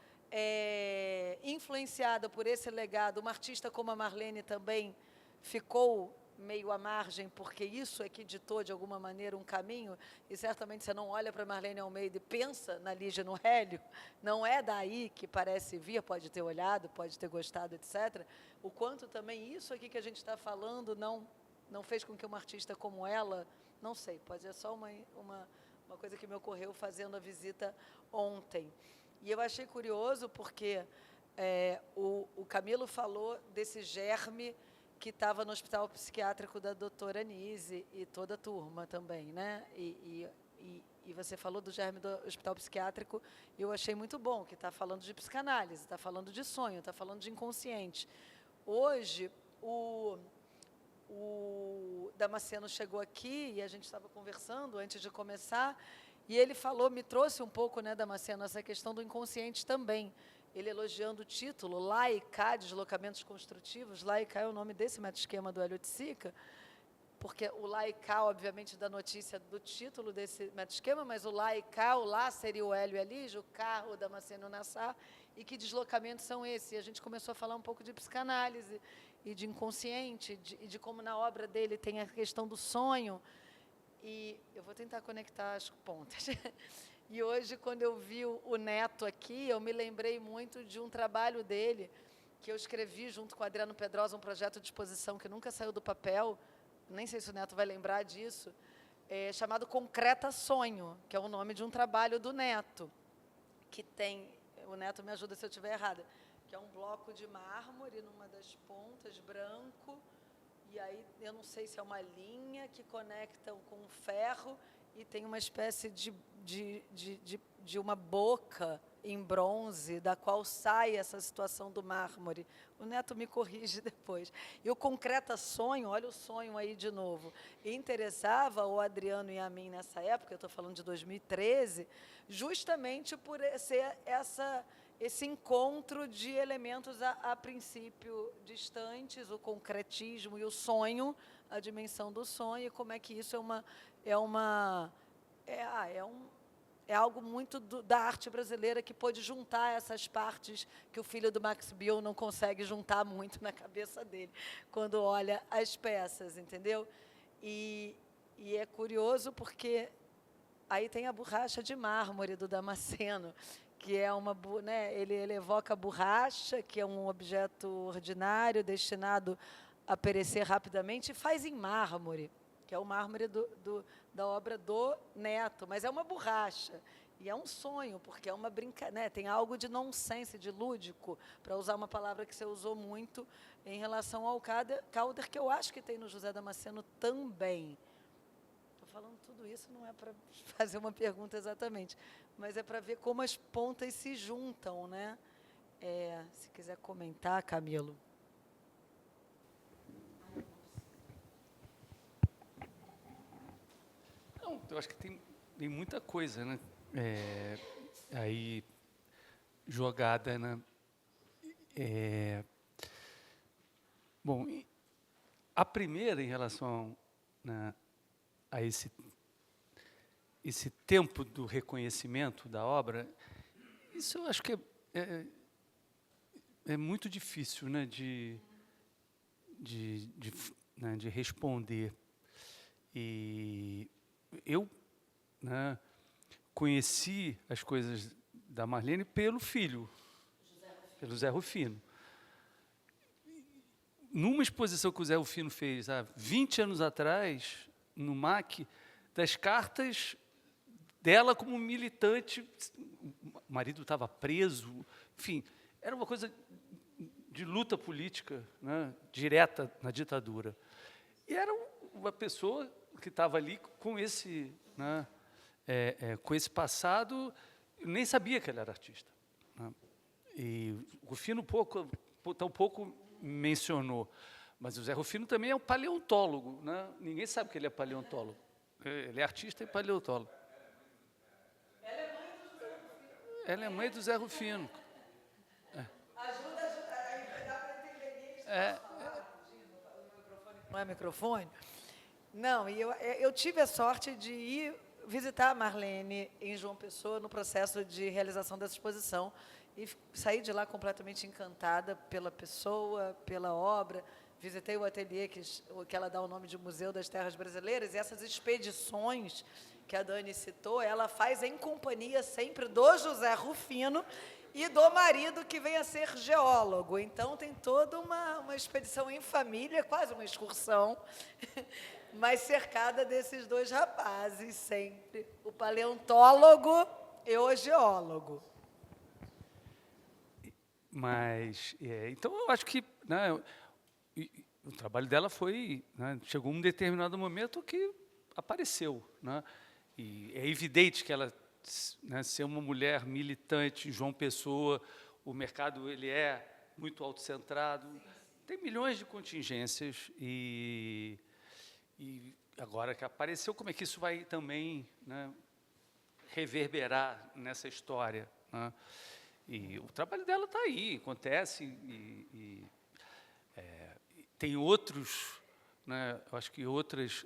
influenciada por esse legado, uma artista como a Marlene também ficou meio à margem, porque isso é que ditou, de alguma maneira, um caminho, e certamente você não olha para Marlene Almeida e pensa na Lígia no Hélio, não é daí que parece vir, pode ter olhado, pode ter gostado, etc., o quanto também isso aqui que a gente está falando não fez com que uma artista como ela, não sei, pode ser só uma coisa que me ocorreu fazendo a visita ontem. E eu achei curioso porque o Camilo falou desse germe que estava no hospital psiquiátrico da doutora Nise e toda a turma também, né? E você falou do germe do hospital psiquiátrico, eu achei muito bom, que está falando de psicanálise, está falando de sonho, está falando de inconsciente. Hoje, o Damasceno chegou aqui e a gente estava conversando antes de começar, e ele falou, me trouxe um pouco, né, Damasceno, essa questão do inconsciente também. Ele elogiando o título, Laica, Deslocamentos Construtivos. Laica é o nome desse meta-esquema do Hélio Tsica, porque o Laica, obviamente, da notícia do título desse meta-esquema, mas o Laica, o lá seria o Hélio Elígio, o cá, o Damasceno Nassar, e que deslocamentos são esses? E a gente começou a falar um pouco de psicanálise e de inconsciente, e de como na obra dele tem a questão do sonho. E eu vou tentar conectar as pontas. E hoje, quando eu vi o Neto aqui, eu me lembrei muito de um trabalho dele, que eu escrevi junto com o Adriano Pedrosa, um projeto de exposição que nunca saiu do papel, nem sei se o Neto vai lembrar disso, chamado Concreta Sonho, que é o nome de um trabalho do Neto, que tem, o Neto me ajuda se eu estiver errada, que é um bloco de mármore numa das pontas, branco, e aí eu não sei se é uma linha que conecta com um ferro, e tem uma espécie de uma boca em bronze, da qual sai essa situação do mármore. O Neto me corrige depois. E o Concreta Sonho, olha o sonho aí de novo, e interessava o Adriano e a mim nessa época, eu estou falando de 2013, justamente por ser esse encontro de elementos a princípio distantes, o concretismo e o sonho, a dimensão do sonho, e como é que isso é algo muito da arte brasileira que pôde juntar essas partes que o filho do Max Bill não consegue juntar muito na cabeça dele, quando olha as peças, entendeu? E é curioso porque aí tem a borracha de mármore do Damasceno, que é né, ele evoca a borracha, que é um objeto ordinário destinado a perecer rapidamente, e faz em mármore, que é o mármore da obra do Neto, mas é uma borracha. E é um sonho, porque é uma brincadeira, né? Tem algo de nonsense, de lúdico, para usar uma palavra que você usou muito em relação ao Calder, que eu acho que tem no José Damasceno também. Estou falando tudo isso, não é para fazer uma pergunta exatamente, mas é para ver como as pontas se juntam, né? Se quiser comentar, Camilo. Não, eu acho que tem muita coisa, né? Aí jogada, né? Bom, a primeira em relação, né, a esse tempo do reconhecimento da obra, isso eu acho que é muito difícil, né, de responder. E eu, né, conheci as coisas da Marlene pelo filho, pelo Zé Rufino. Numa exposição que o Zé Rufino fez há 20 anos atrás, no MAC, das cartas dela como militante, o marido estava preso, enfim, era uma coisa de luta política, né, direta na ditadura. E era uma pessoa que estava ali com esse, né, com esse passado, eu nem sabia que ele era artista, né? E o Rufino tampouco mencionou, mas o Zé Rufino também é um paleontólogo, né? Ninguém sabe que ele é paleontólogo. Ele é artista e paleontólogo. Ela é mãe do Zé Rufino. Ajuda, dá para entender isso. Não é microfone? Não, e eu tive a sorte de ir visitar a Marlene em João Pessoa no processo de realização dessa exposição e saí de lá completamente encantada pela pessoa, pela obra. Visitei o ateliê que ela dá o nome de Museu das Terras Brasileiras, e essas expedições que a Dani citou, ela faz em companhia sempre do José Rufino e do marido, que vem a ser geólogo. Então, tem toda uma expedição em família, quase uma excursão, mas cercada desses dois rapazes sempre, o paleontólogo e o geólogo. Mas, então, eu acho que, né, o trabalho dela foi, né, chegou um determinado momento que apareceu, né, e é evidente que ela, né, ser uma mulher militante, João Pessoa, o mercado ele é muito autocentrado, tem milhões de contingências e agora que apareceu, como é que isso vai também, né, reverberar nessa história, né? E o trabalho dela está aí, acontece tem outros, né, eu acho que outras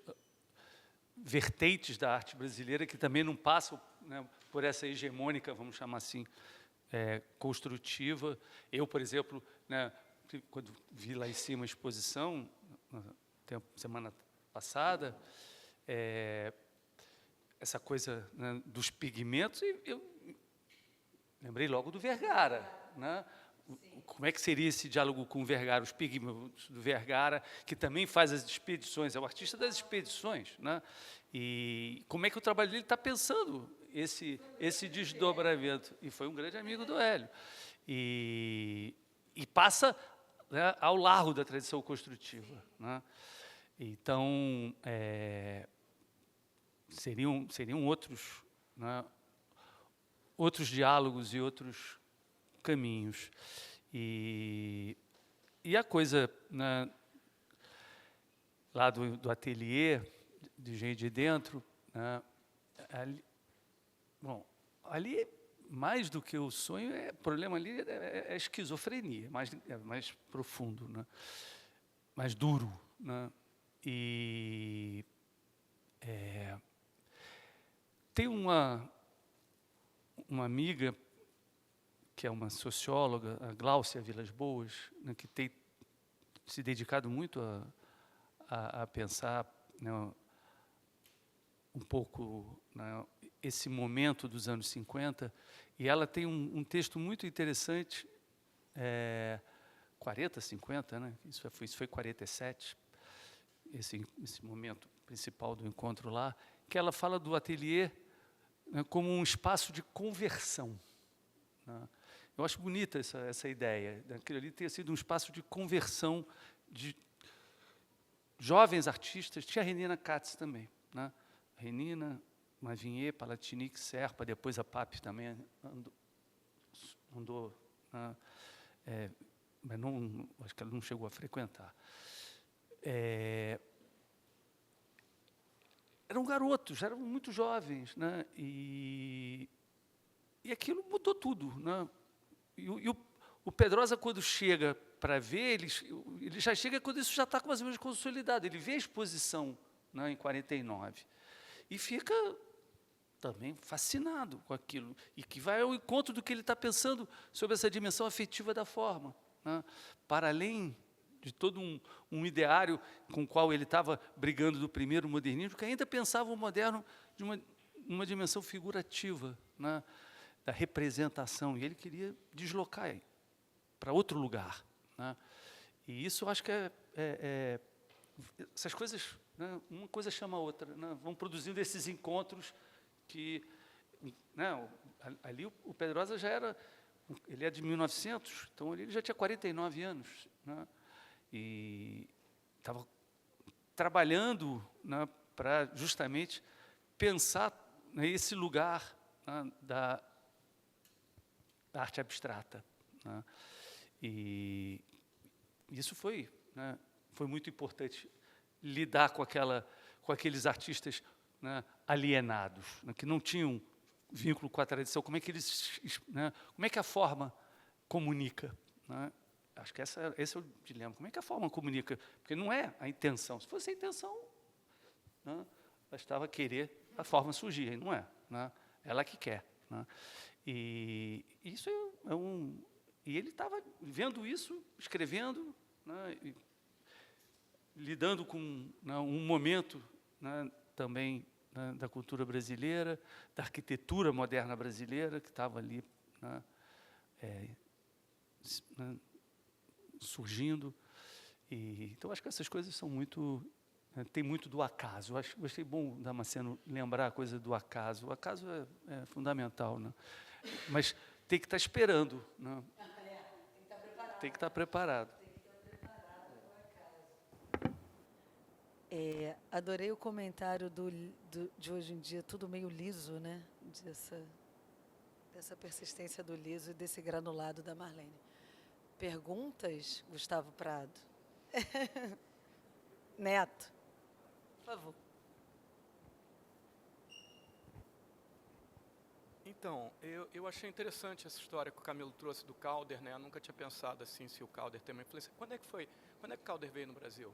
vertentes da arte brasileira que também não passam, né, por essa hegemônica, vamos chamar assim, construtiva. Eu, por exemplo, né, quando vi lá em cima a exposição, semana passada, essa coisa, né, dos pigmentos, e eu lembrei logo do Vergara, né? Como é que seria esse diálogo com o Vergara, os pigmentos do Vergara, que também faz as expedições, é o artista das expedições, né? E como é que o trabalho dele está pensando esse desdobramento? E foi um grande amigo do Hélio. E passa, né, ao largo da tradição construtiva, né? Então, seriam outros, né, outros diálogos e outros caminhos. E a coisa, né, lá do ateliê, de Gente de Dentro, né, ali, mais do que o sonho, o problema ali é a esquizofrenia, mais profundo, né, mais duro, né, e tem uma amiga que é uma socióloga, a Gláucia Vilas Boas, né, que tem se dedicado muito a pensar, né, um pouco, né, esse momento dos anos 50, e ela tem um texto muito interessante, 40, 50, né, isso foi 47, esse momento principal do encontro lá, que ela fala do ateliê, né, como um espaço de conversão, né. Eu acho bonita essa ideia, daquilo ali ter sido um espaço de conversão de jovens artistas. Tinha a Renina Katz também, né? Renina, Mavinier, Palatinic, Serpa, depois a PAP também andou, né? Mas não, acho que ela não chegou a frequentar. Eram garotos, eram muito jovens, né? E aquilo mudou tudo, né? E o Pedrosa, quando chega para ver, ele já chega quando isso já está mais ou menos consolidado. Ele vê a exposição, né, em 49 e fica também fascinado com aquilo, e que vai ao encontro do que ele está pensando sobre essa dimensão afetiva da forma, né, para além de todo um ideário com o qual ele estava brigando do primeiro modernismo, que ainda pensava o moderno de uma dimensão figurativa, né, da representação, e ele queria deslocar para outro lugar, né? E isso eu acho que essas coisas, né, uma coisa chama a outra, né, vão produzindo esses encontros que, né, ali o Pedrosa já era, ele é de 1900, então ele já tinha 49 anos, né, e estava trabalhando, né, para justamente pensar, né, esse lugar, né, da arte abstrata, né? E isso foi, né, foi muito importante, lidar com aqueles artistas, né, alienados, né, que não tinham vínculo com a tradição. Como é que né, como é que a forma comunica, né? Acho que esse é o dilema. Como é que a forma comunica? Porque não é a intenção. Se fosse a intenção, né, bastava querer, a forma surgir, e não é, né? Ela que quer, né? E isso e ele estava vendo isso, escrevendo, né, e lidando com, né, um momento, né, também, né, da cultura brasileira, da arquitetura moderna brasileira, que estava ali, né, né, surgindo. Então, acho que essas coisas são muito... tem muito do acaso. Gostei bom, Damasceno, lembrar a coisa do acaso. O acaso é fundamental, né? Mas tem que estar esperando, né? Tem que estar preparado. Tem que estar preparado para o acaso. Adorei o comentário de hoje em dia, tudo meio liso, né? Dessa persistência do liso e desse granulado da Marlene. Perguntas, Gustavo Prado? Neto, por favor. Então, eu achei interessante essa história que o Camilo trouxe do Calder, né? Eu nunca tinha pensado assim se o Calder tem uma influência. Quando é que o Calder veio no Brasil?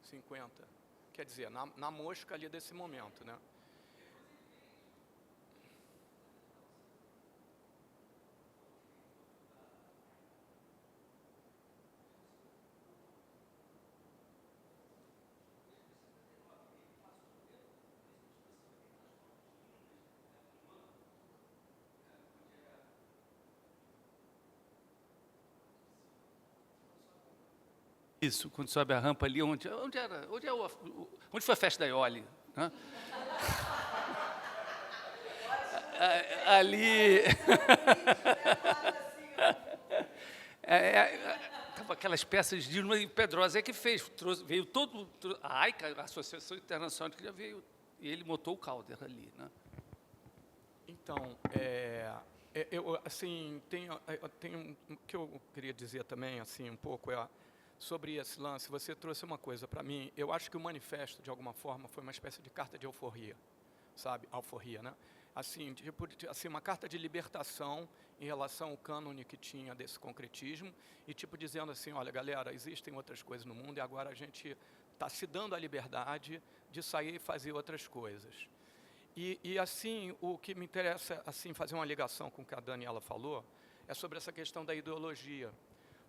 '50. Quer dizer, na mosca ali desse momento, né? Isso, quando sobe a rampa ali, onde foi a festa da Ioli? Né? Ali... Tava aquelas peças de Dilma e Pedrosa que fez, veio a AICA, a Associação Internacional que já veio, e ele montou o Calder ali, né? Então, assim, o que eu queria dizer também, assim, um pouco sobre esse lance. Você trouxe uma coisa para mim. Eu acho que o manifesto, de alguma forma, foi uma espécie de carta de alforria, sabe? Alforria, né? Assim, uma carta de libertação em relação ao cânone que tinha desse concretismo e, dizendo assim, olha, galera, existem outras coisas no mundo e agora a gente está se dando a liberdade de sair e fazer outras coisas. E assim, o que me interessa, assim, fazer uma ligação com o que a Daniela falou, é sobre essa questão da ideologia.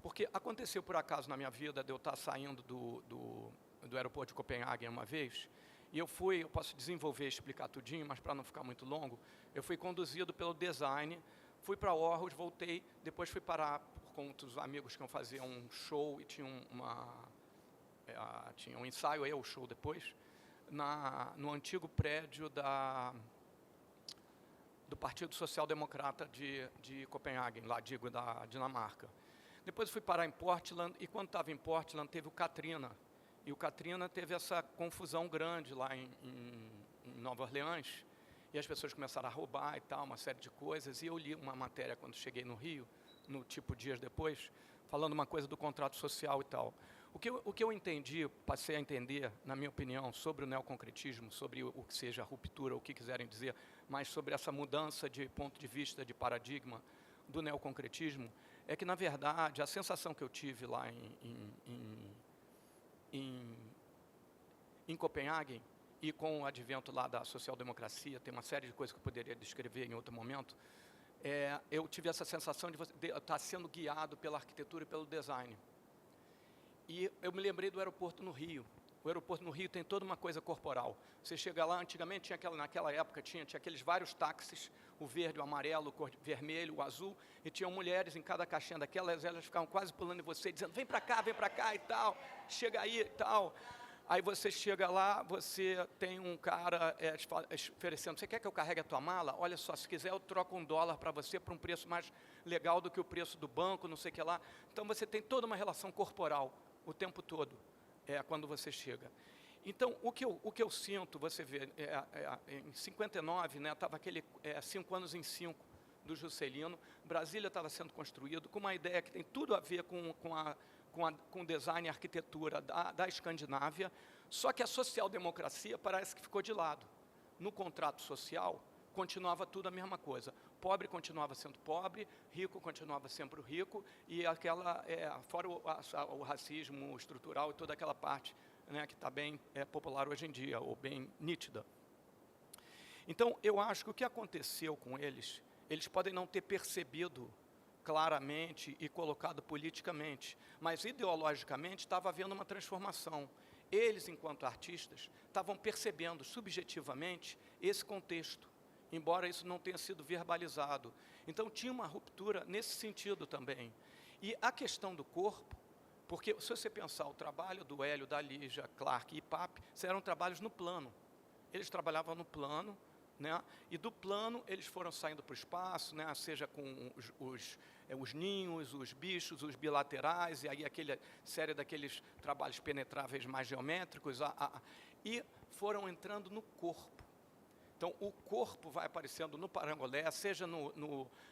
Porque aconteceu, por acaso, na minha vida, de eu estar saindo do aeroporto de Copenhague uma vez, e eu posso desenvolver e explicar tudinho, mas para não ficar muito longo, eu fui conduzido pelo design, fui para Aarhus, voltei, depois fui parar com outros amigos que iam fazer um show e tinha um ensaio, aí o show depois, no antigo prédio do Partido Social Democrata de Copenhague, lá digo, da Dinamarca. Depois fui parar em Portland, e quando estava em Portland teve o Katrina. E o Katrina teve essa confusão grande lá em Nova Orleans, e as pessoas começaram a roubar e tal, uma série de coisas. E eu li uma matéria quando cheguei no Rio, dias depois, falando uma coisa do contrato social e tal. O que eu entendi, passei a entender, na minha opinião, sobre o neoconcretismo, sobre o que seja a ruptura, o que quiserem dizer, mas sobre essa mudança de ponto de vista, de paradigma do neoconcretismo, é que, na verdade, a sensação que eu tive lá em Copenhague, e com o advento lá da social-democracia, tem uma série de coisas que eu poderia descrever em outro momento, eu tive essa sensação de estar sendo guiado pela arquitetura e pelo design. E eu me lembrei do aeroporto no Rio. O aeroporto no Rio tem toda uma coisa corporal. Você chega lá, antigamente, naquela época, tinha aqueles vários táxis, o verde, o amarelo, o vermelho, o azul, e tinham mulheres em cada caixinha daquelas, elas ficavam quase pulando em você, dizendo, vem para cá e tal, chega aí e tal. Aí você chega lá, você tem um cara oferecendo, você quer que eu carregue a tua mala? Olha só, se quiser eu troco $1 para você por um preço mais legal do que o preço do banco, não sei o que lá. Então você tem toda uma relação corporal o tempo todo. Quando você chega. Então, o que eu sinto, você vê, em 59, né, estava aquele 5 anos em 5 do Juscelino, Brasília estava sendo construído com uma ideia que tem tudo a ver com design e arquitetura da Escandinávia, só que a social-democracia parece que ficou de lado. No contrato social, continuava tudo a mesma coisa. Pobre continuava sendo pobre, rico continuava sempre o rico, e fora o racismo estrutural e toda aquela parte, né, que está bem popular hoje em dia, ou bem nítida. Então, eu acho que o que aconteceu com eles podem não ter percebido claramente e colocado politicamente, mas ideologicamente estava havendo uma transformação. Eles, enquanto artistas, estavam percebendo subjetivamente esse contexto, embora isso não tenha sido verbalizado. Então, tinha uma ruptura nesse sentido também. E a questão do corpo, porque se você pensar o trabalho do Hélio, da Lígia, Clark e Pape, eram trabalhos no plano. Eles trabalhavam no plano, né? E do plano eles foram saindo para o espaço, né? Seja com os ninhos, os bichos, os bilaterais, e aí aquela série daqueles trabalhos penetráveis mais geométricos, e foram entrando no corpo. Então, o corpo vai aparecendo no parangolé, seja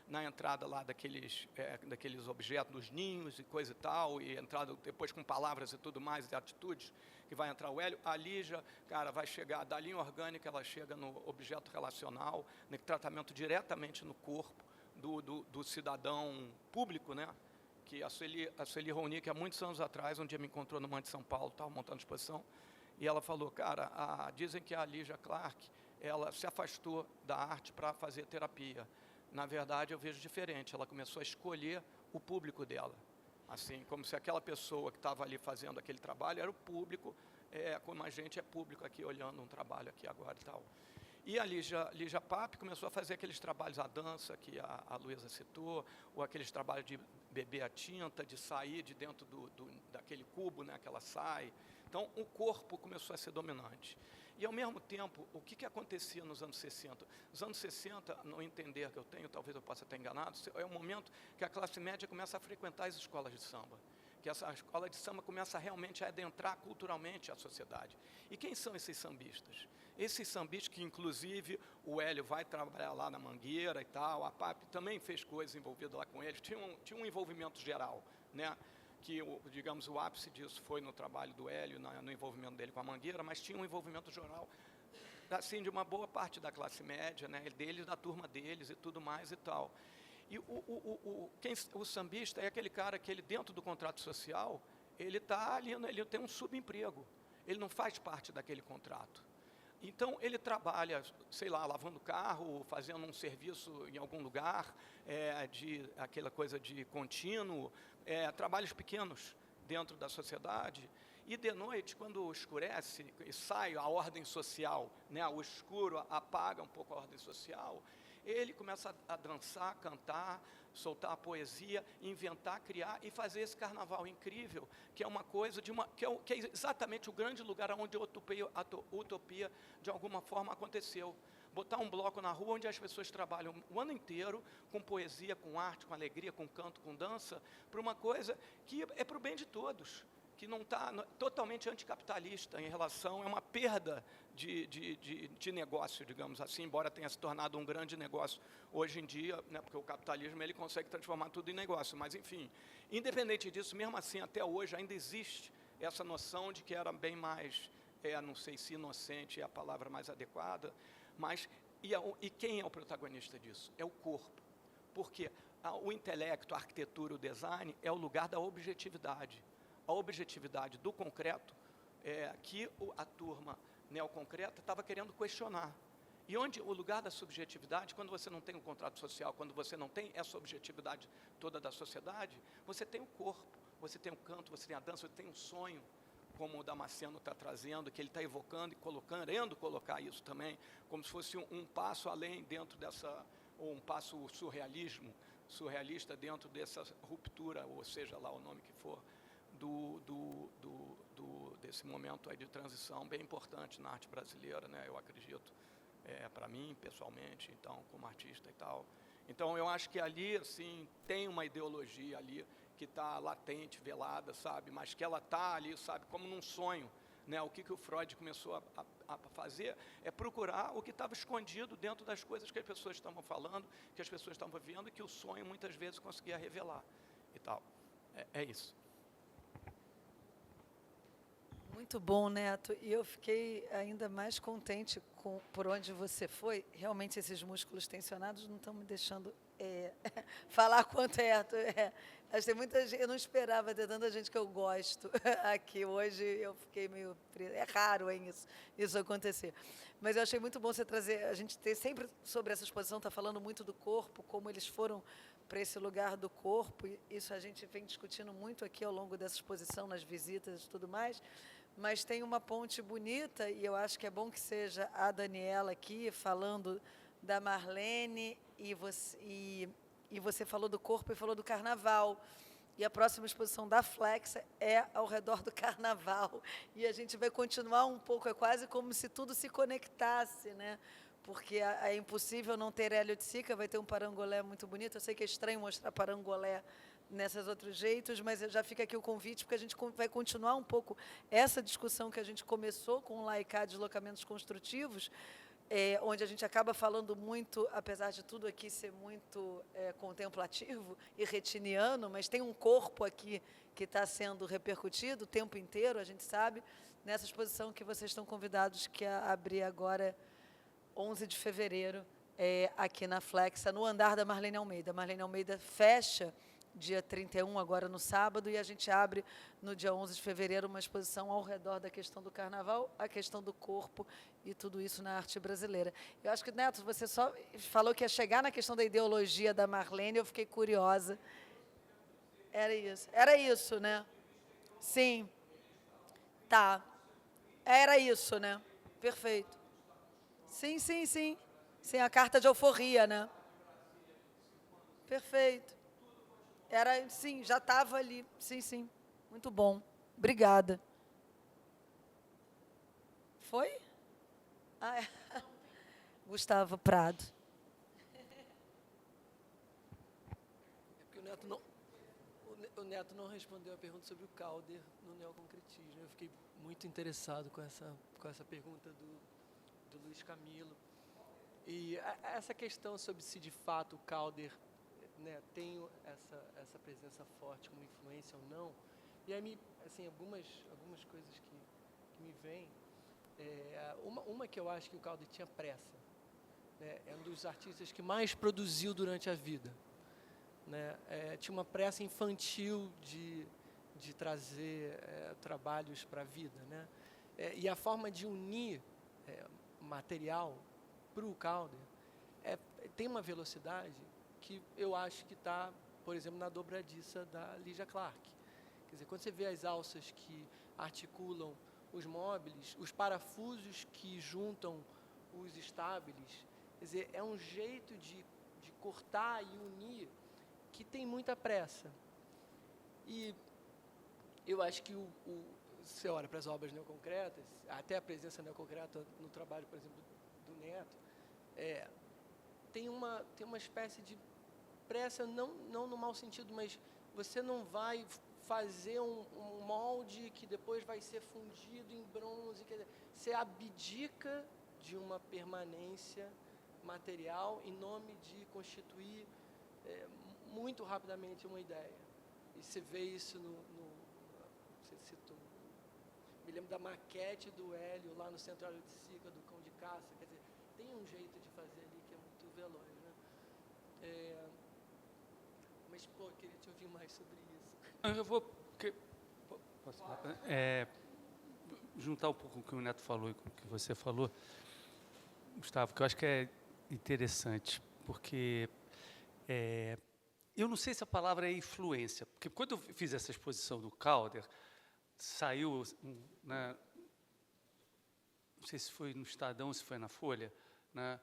na entrada lá daqueles objetos, dos ninhos e coisa e tal, e entrada depois com palavras e tudo mais, e atitudes, que vai entrar o hélio. Ali já, cara, vai chegar da linha orgânica, ela chega no objeto relacional, no tratamento diretamente no corpo do cidadão público, né? Que a Sueli Ronick, há muitos anos atrás, um dia me encontrou no Manto de São Paulo, estava montando exposição, e ela falou, cara, dizem que a Lígia Clark, ela se afastou da arte para fazer terapia. Na verdade, eu vejo diferente. Ela começou a escolher o público dela. Assim, como se aquela pessoa que estava ali fazendo aquele trabalho era o público, como a gente é público aqui olhando um trabalho aqui agora e tal. E a Lígia Pape começou a fazer aqueles trabalhos, a dança que a Luísa citou, ou aqueles trabalhos de beber a tinta, de sair de dentro daquele cubo, né, que ela sai. Então, o corpo começou a ser dominante. E, ao mesmo tempo, o que acontecia nos anos 60? Nos anos 60, no entender que eu tenho, talvez eu possa estar enganado, é o momento que a classe média começa a frequentar as escolas de samba, que essa escola de samba começa realmente a adentrar culturalmente a sociedade. E quem são esses sambistas? Esses sambistas que, inclusive, o Hélio vai trabalhar lá na Mangueira e tal, a PAP também fez coisas envolvidas lá com eles, tinha um envolvimento geral, né? Que, digamos, o ápice disso foi no trabalho do Hélio, no envolvimento dele com a Mangueira, mas tinha um envolvimento geral, assim, de uma boa parte da classe média, né, deles, da turma deles e tudo mais e tal. E o sambista é aquele cara que, ele, dentro do contrato social, ele está ali, ele tem um subemprego, ele não faz parte daquele contrato. Então, ele trabalha, sei lá, lavando carro, fazendo um serviço em algum lugar, aquela coisa de contínuo, trabalhos pequenos dentro da sociedade. E, de noite, quando escurece e sai a ordem social, né, o escuro apaga um pouco a ordem social, ele começa a dançar, cantar, soltar a poesia, inventar, criar e fazer esse carnaval incrível, que é uma coisa que é exatamente o grande lugar onde a utopia de alguma forma aconteceu. Botar um bloco na rua onde as pessoas trabalham o ano inteiro com poesia, com arte, com alegria, com canto, com dança, para uma coisa que é para o bem de todos, que não está totalmente anticapitalista em relação, é uma perda de negócio, digamos assim, embora tenha se tornado um grande negócio hoje em dia, né, porque o capitalismo ele consegue transformar tudo em negócio, mas enfim, independente disso, mesmo assim, até hoje ainda existe essa noção de que era bem mais, não sei se inocente é a palavra mais adequada, mas, e quem é o protagonista disso? É o corpo, porque o intelecto, a arquitetura, o design é o lugar da objetividade. A objetividade do concreto que a turma neoconcreta estava querendo questionar. E onde o lugar da subjetividade, quando você não tem um contrato social, quando você não tem essa objetividade toda da sociedade, você tem o corpo, você tem o canto, você tem a dança, você tem um sonho, como o Damasceno está trazendo, que ele está evocando e querendo colocar isso também, como se fosse um passo além dentro dessa, ou um passo surrealista dentro dessa ruptura, ou seja lá o nome que for, desse momento aí de transição bem importante na arte brasileira, né? Eu acredito, para mim, pessoalmente, então, como artista e tal. Então, eu acho que ali, assim, tem uma ideologia ali que está latente, velada, sabe? Mas que ela está ali, sabe, como num sonho, né? O que o Freud começou a fazer é procurar o que estava escondido dentro das coisas que as pessoas estavam falando, que as pessoas estavam vivendo e que o sonho, muitas vezes, conseguia revelar e tal. É isso. Muito bom, Neto. E eu fiquei ainda mais contente por onde você foi. Realmente, esses músculos tensionados não estão me deixando falar quanto mas tem muita gente, eu não esperava ter tanta gente que eu gosto aqui hoje. Eu fiquei meio presa. É raro isso acontecer. Mas eu achei muito bom você trazer, a gente ter sempre sobre essa exposição, está falando muito do corpo, como eles foram para esse lugar do corpo. Isso a gente vem discutindo muito aqui ao longo dessa exposição, nas visitas e tudo mais. Mas tem uma ponte bonita, e eu acho que é bom que seja a Daniela aqui, falando da Marlene, e você falou do corpo e falou do carnaval. E a próxima exposição da Flexa é ao redor do carnaval. E a gente vai continuar um pouco, é quase como se tudo se conectasse, né? porque é impossível não ter Hélio de Sica, vai ter um parangolé muito bonito. Eu sei que é estranho mostrar parangolé nesses outros jeitos, mas já fica aqui o convite, porque a gente vai continuar um pouco essa discussão que a gente começou com o Laicá, deslocamentos construtivos, onde a gente acaba falando muito, apesar de tudo aqui ser muito contemplativo e retiniano, mas tem um corpo aqui que está sendo repercutido o tempo inteiro, a gente sabe, nessa exposição que vocês estão convidados que a abrir agora, 11 de fevereiro, aqui na Flexa, no andar da Marlene Almeida. Marlene Almeida fecha dia 31, agora no sábado, e a gente abre no dia 11 de fevereiro uma exposição ao redor da questão do carnaval, a questão do corpo e tudo isso na arte brasileira. Eu acho que, Neto, você só falou que ia chegar na questão da ideologia da Marlene, eu fiquei curiosa. Era isso, né? Sim. Tá. Era isso, né? Perfeito. Sim, sim, sim. Sim, a carta de alforria, né? Perfeito. Sim, já estava ali. Sim, sim. Muito bom. Obrigada. Foi? Ah, é. Gustavo Prado. Porque o Neto não respondeu a pergunta sobre o Calder no neoconcretismo. Eu fiquei muito interessado com essa pergunta do Luiz Camilo. E essa questão sobre se de fato o Calder, né, tem essa presença forte como influência ou não. E aí, assim, algumas coisas que me vêm. Uma que eu acho que o Calder tinha pressa. Né, é um dos artistas que mais produziu durante a vida. Né, tinha uma pressa infantil de trazer trabalhos para a vida. Né, e a forma de unir material para o Calder tem uma velocidade que eu acho que está, por exemplo, na dobradiça da Lygia Clark. Quer dizer, quando você vê as alças que articulam os móveis, os parafusos que juntam os estábiles, quer dizer, é um jeito de cortar e unir que tem muita pressa. E eu acho que você olha para as obras neoconcretas, até a presença neoconcreta no trabalho, por exemplo, do Neto, tem uma espécie de pressa, não no mau sentido, mas você não vai fazer um molde que depois vai ser fundido em bronze, quer dizer, você abdica de uma permanência material em nome de constituir muito rapidamente uma ideia. E você vê isso você citou. Me lembro da maquete do Hélio lá no Centro Hélio de Sica, do Cão de Caça, quer dizer, tem um jeito de fazer ali que é muito veloz, né? Mas, pô, eu queria te ouvir mais sobre isso. Eu vou juntar um pouco com o que o Neto falou e com o que você falou, Gustavo, que eu acho que é interessante, porque eu não sei se a palavra é influência, porque quando eu fiz essa exposição do Calder, saiu, né, não sei se foi no Estadão, se foi na Folha, né,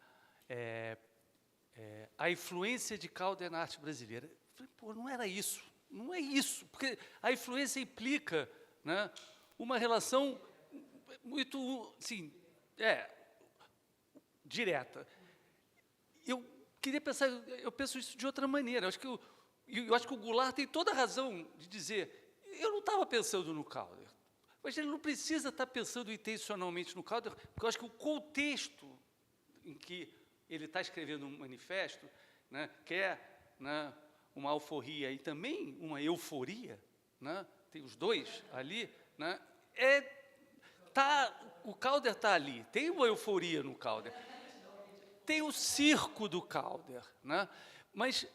a influência de Calder na arte brasileira. Eu falei, pô, não era isso, não é isso, porque a influência implica, né, uma relação muito, assim, direta. Eu queria pensar, eu penso isso de outra maneira. Eu acho que o Goulart tem toda a razão de dizer, eu não estava pensando no Calder, mas ele não precisa estar pensando intencionalmente no Calder, porque eu acho que o contexto em que ele está escrevendo um manifesto, né, que é, né, uma alforria e também uma euforia, né, tem os dois ali, né, o Calder está ali, tem uma euforia no Calder. Tem o circo do Calder, né? Mas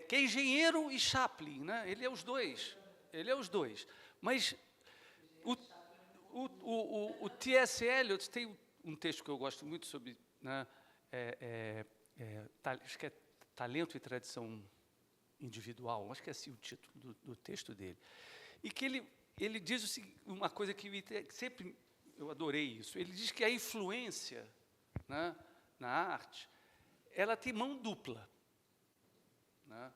que é engenheiro e Chaplin, né? Ele é os dois. Mas o T.S. Eliot tem um texto que eu gosto muito sobre, né, acho que é Talento e Tradição Individual, acho que é assim o título do texto dele. E que ele diz uma coisa que sempre eu adorei isso. Ele diz que a influência, né, na arte, ela tem mão dupla. Né?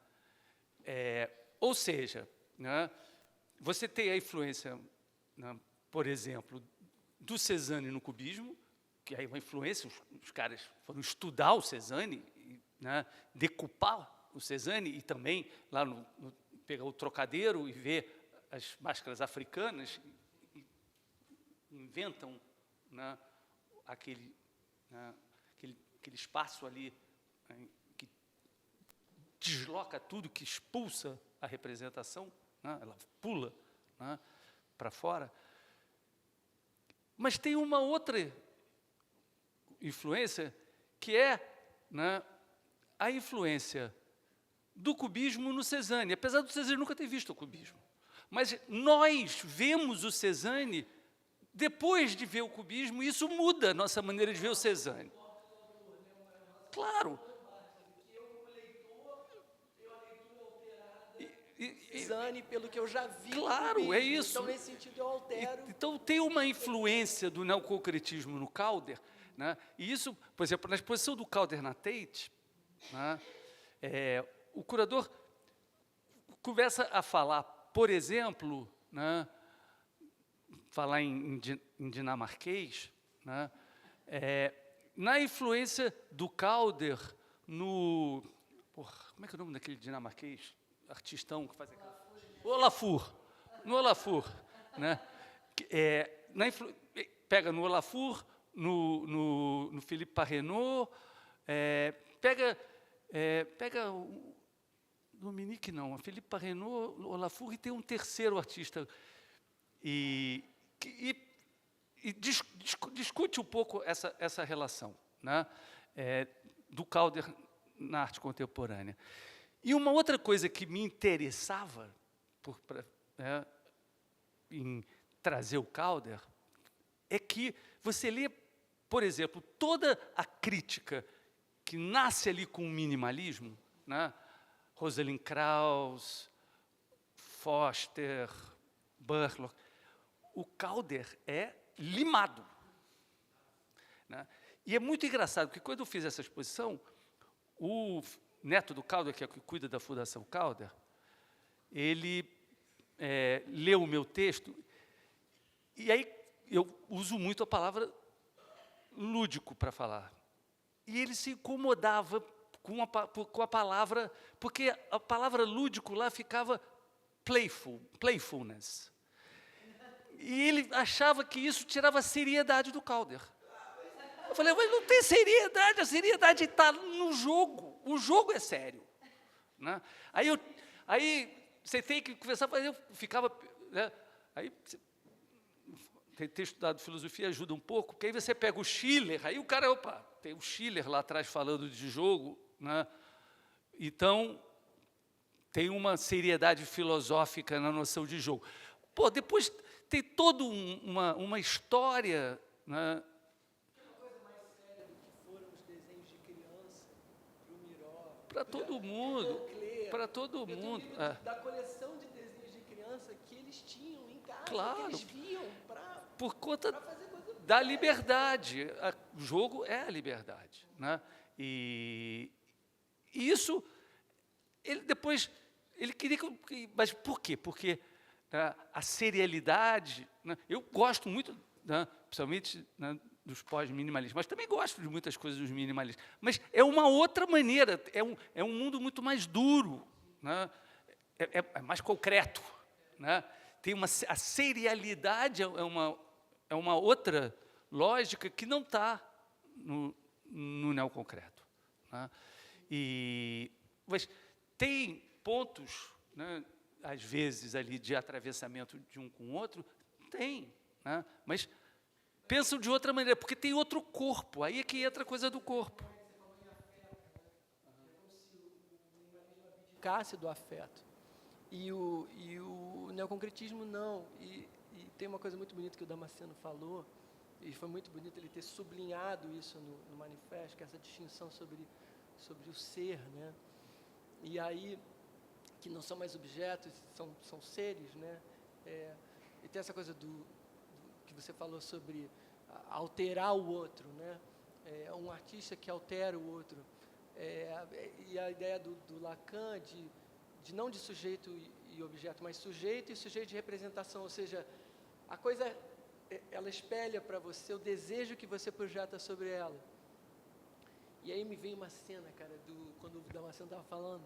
Ou seja, né, você tem a influência, né, por exemplo, do Cézanne no cubismo, que aí uma influência, os caras foram estudar o Cézanne, né, decupar o Cézanne e também lá pegar o trocadeiro e ver as máscaras africanas, e inventam, né, aquele espaço ali, né, que desloca tudo, que expulsa a representação, né, ela pula, né, para fora. Mas tem uma outra influência, que é, né, a influência do cubismo no Cézanne, apesar do Cézanne nunca ter visto o cubismo. Mas nós vemos o Cézanne depois de ver o cubismo, e isso muda a nossa maneira de ver o Cézanne. Claro. Cézanne, pelo que eu já vi. Claro, é isso. Então, nesse sentido, eu altero. Então, tem uma influência do neoconcretismo no Calder, né? E isso, por exemplo, na exposição do Calder na Tate, né, o curador começa a falar, por exemplo, né, falar em dinamarquês, né, na influência do Calder no... como é que é o nome daquele dinamarquês? Artistão que faz aquela... Olafur. No Olafur. Né? Pega no Olafur, no Philippe Parrenot, pega o Dominique, não, a Philippe Parrenot, Olafur, e tem um terceiro artista. E discute um pouco essa relação, né, do Calder na arte contemporânea. E uma outra coisa que me interessava em trazer o Calder é que você lê, por exemplo, toda a crítica que nasce ali com o minimalismo, né, Rosalind Krauss, Foster, Burklock, o Calder é limado. Né? E é muito engraçado, porque quando eu fiz essa exposição, o neto do Calder, que é o que cuida da Fundação Calder, ele leu o meu texto, e aí eu uso muito a palavra lúdico para falar. E ele se incomodava com a palavra, porque a palavra lúdico lá ficava playfulness. E ele achava que isso tirava a seriedade do Calder. Eu falei, mas não tem seriedade, a seriedade está no jogo. O jogo é sério. Né? Aí você tem que conversar, mas eu ficava... Né? Aí ter estudado filosofia ajuda um pouco, porque aí você pega o Schiller, aí o cara, tem o Schiller lá atrás falando de jogo, né? Então, tem uma seriedade filosófica na noção de jogo. Depois tem toda uma história, né? Para todo mundo, para todo mundo. Da coleção de desenhos de criança que eles tinham em casa, claro, que eles viam por conta da liberdade. O jogo é a liberdade, né? E isso, ele depois, ele queria que... Mas por quê? Porque a serialidade... Né, eu gosto muito, né, principalmente, né, dos pós-minimalistas, mas também gosto de muitas coisas dos minimalistas. Mas é uma outra maneira, é um mundo muito mais duro, né, é mais concreto. Né, a serialidade é uma outra lógica que não está no neoconcreto. Né, mas tem pontos, né, às vezes, ali de atravessamento de um com o outro, tem, né, mas pensam de outra maneira, porque tem outro corpo, aí é que entra a coisa do corpo. Abdicasse do afeto. E o neoconcretismo não. E tem uma coisa muito bonita que o Damasceno falou, e foi muito bonito ele ter sublinhado isso no manifesto, que é essa distinção sobre o ser, né? E aí, que não são mais objetos, são seres, né? E tem essa coisa que você falou sobre alterar o outro, né? Um artista que altera o outro. E a ideia do Lacan não de sujeito e objeto, mas sujeito e sujeito de representação, ou seja, a coisa ela espelha para você o desejo que você projeta sobre ela. E aí me vem uma cena, cara, quando o Damasceno estava falando,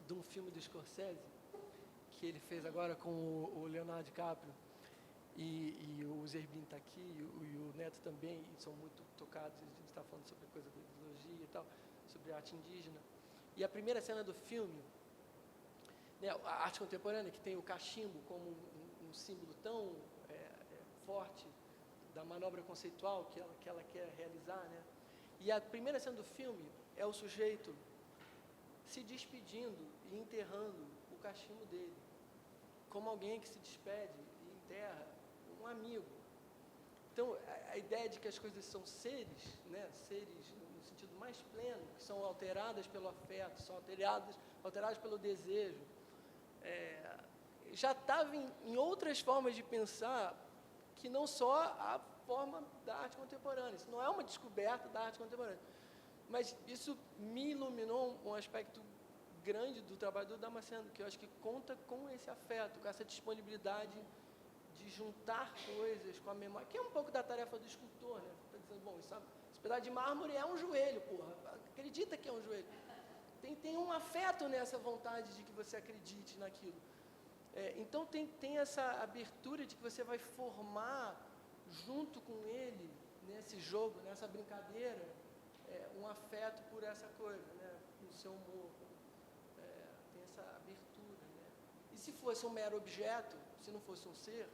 de um filme do Scorsese, que ele fez agora com o Leonardo DiCaprio, e o Zerbin está aqui, e o Neto também, e são muito tocados, a gente está falando sobre coisa da ideologia e tal, sobre arte indígena. E a primeira cena do filme, né, a arte contemporânea, que tem o cachimbo como um símbolo tão forte da manobra conceitual que ela quer realizar, né? E a primeira cena do filme é o sujeito se despedindo e enterrando o cachimbo dele, como alguém que se despede e enterra um amigo. Então, a ideia de que as coisas são seres, né, seres no sentido mais pleno, que são alteradas pelo afeto, são alteradas pelo desejo, já estava em outras formas de pensar que não só a forma da arte contemporânea. Isso não é uma descoberta da arte contemporânea. Mas isso me iluminou um aspecto grande do trabalho do Damasceno, que eu acho que conta com esse afeto, com essa disponibilidade de juntar coisas com a memória, que é um pouco da tarefa do escultor, né? Está dizendo, bom, esse pedaço de mármore é um joelho, porra. Acredita que é um joelho. Tem um afeto nessa vontade de que você acredite naquilo. Então tem essa abertura de que você vai formar junto com ele, nesse jogo, nessa brincadeira, um afeto por essa coisa, né? No seu humor. Tem essa abertura, né? E se fosse um mero objeto, se não fosse um ser,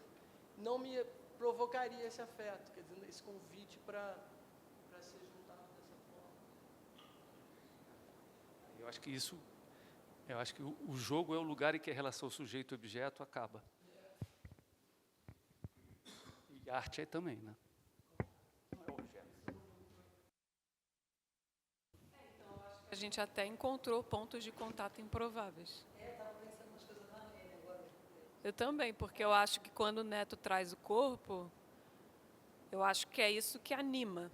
não me provocaria esse afeto, quer dizer, esse convite para ser juntado dessa forma. Eu acho que o jogo é o lugar em que a relação sujeito-objeto acaba. E a arte é também, né? A gente até encontrou pontos de contato improváveis. Estava pensando nas coisas da Marlene agora. Eu também, porque eu acho que quando o Neto traz o corpo, eu acho que é isso que anima.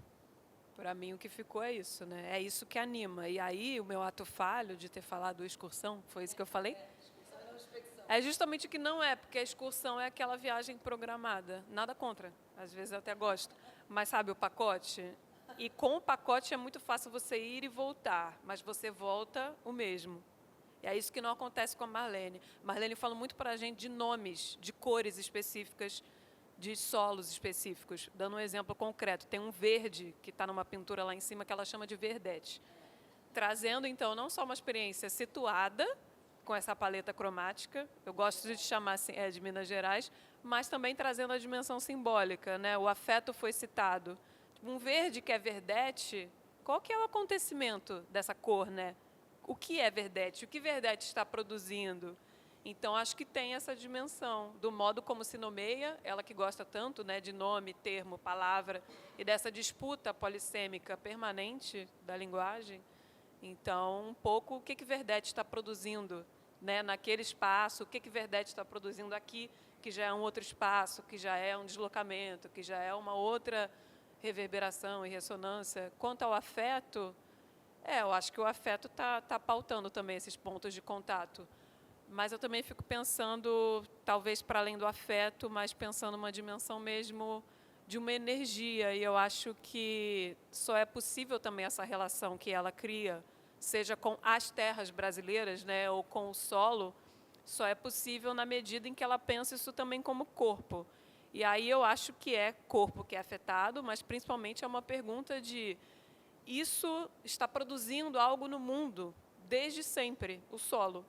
Para mim, o que ficou é isso, né? É isso que anima. E aí, o meu ato falho de ter falado excursão, foi isso que eu falei? Excursão e não inspecção. É justamente o que não é, porque a excursão é aquela viagem programada. Nada contra, às vezes eu até gosto. Mas sabe o pacote? E com o pacote é muito fácil você ir e voltar, mas você volta o mesmo. E é isso que não acontece com a Marlene. Marlene fala muito para a gente de nomes, de cores específicas, de solos específicos. Dando um exemplo concreto, tem um verde que está numa pintura lá em cima que ela chama de verdete. Trazendo, então, não só uma experiência situada, com essa paleta cromática, eu gosto de chamar assim, de Minas Gerais, mas também trazendo a dimensão simbólica, né? O afeto foi citado. Um verde que é verdete, qual que é o acontecimento dessa cor, né? O que é verdete? O que verdete está produzindo? Então, acho que tem essa dimensão do modo como se nomeia, ela que gosta tanto, né, de nome, termo, palavra, e dessa disputa polissêmica permanente da linguagem. Então, um pouco o que verdete está produzindo, né, naquele espaço, o que verdete está produzindo aqui, que já é um outro espaço, que já é um deslocamento, que já é uma outra reverberação e ressonância. Quanto ao afeto, eu acho que o afeto está pautando também esses pontos de contato. Mas eu também fico pensando, talvez para além do afeto, mas pensando uma dimensão mesmo de uma energia. E eu acho que só é possível também essa relação que ela cria, seja com as terras brasileiras, né, ou com o solo, só é possível na medida em que ela pensa isso também como corpo. E aí eu acho que é corpo que é afetado, mas principalmente é uma pergunta de isso está produzindo algo no mundo desde sempre, o solo.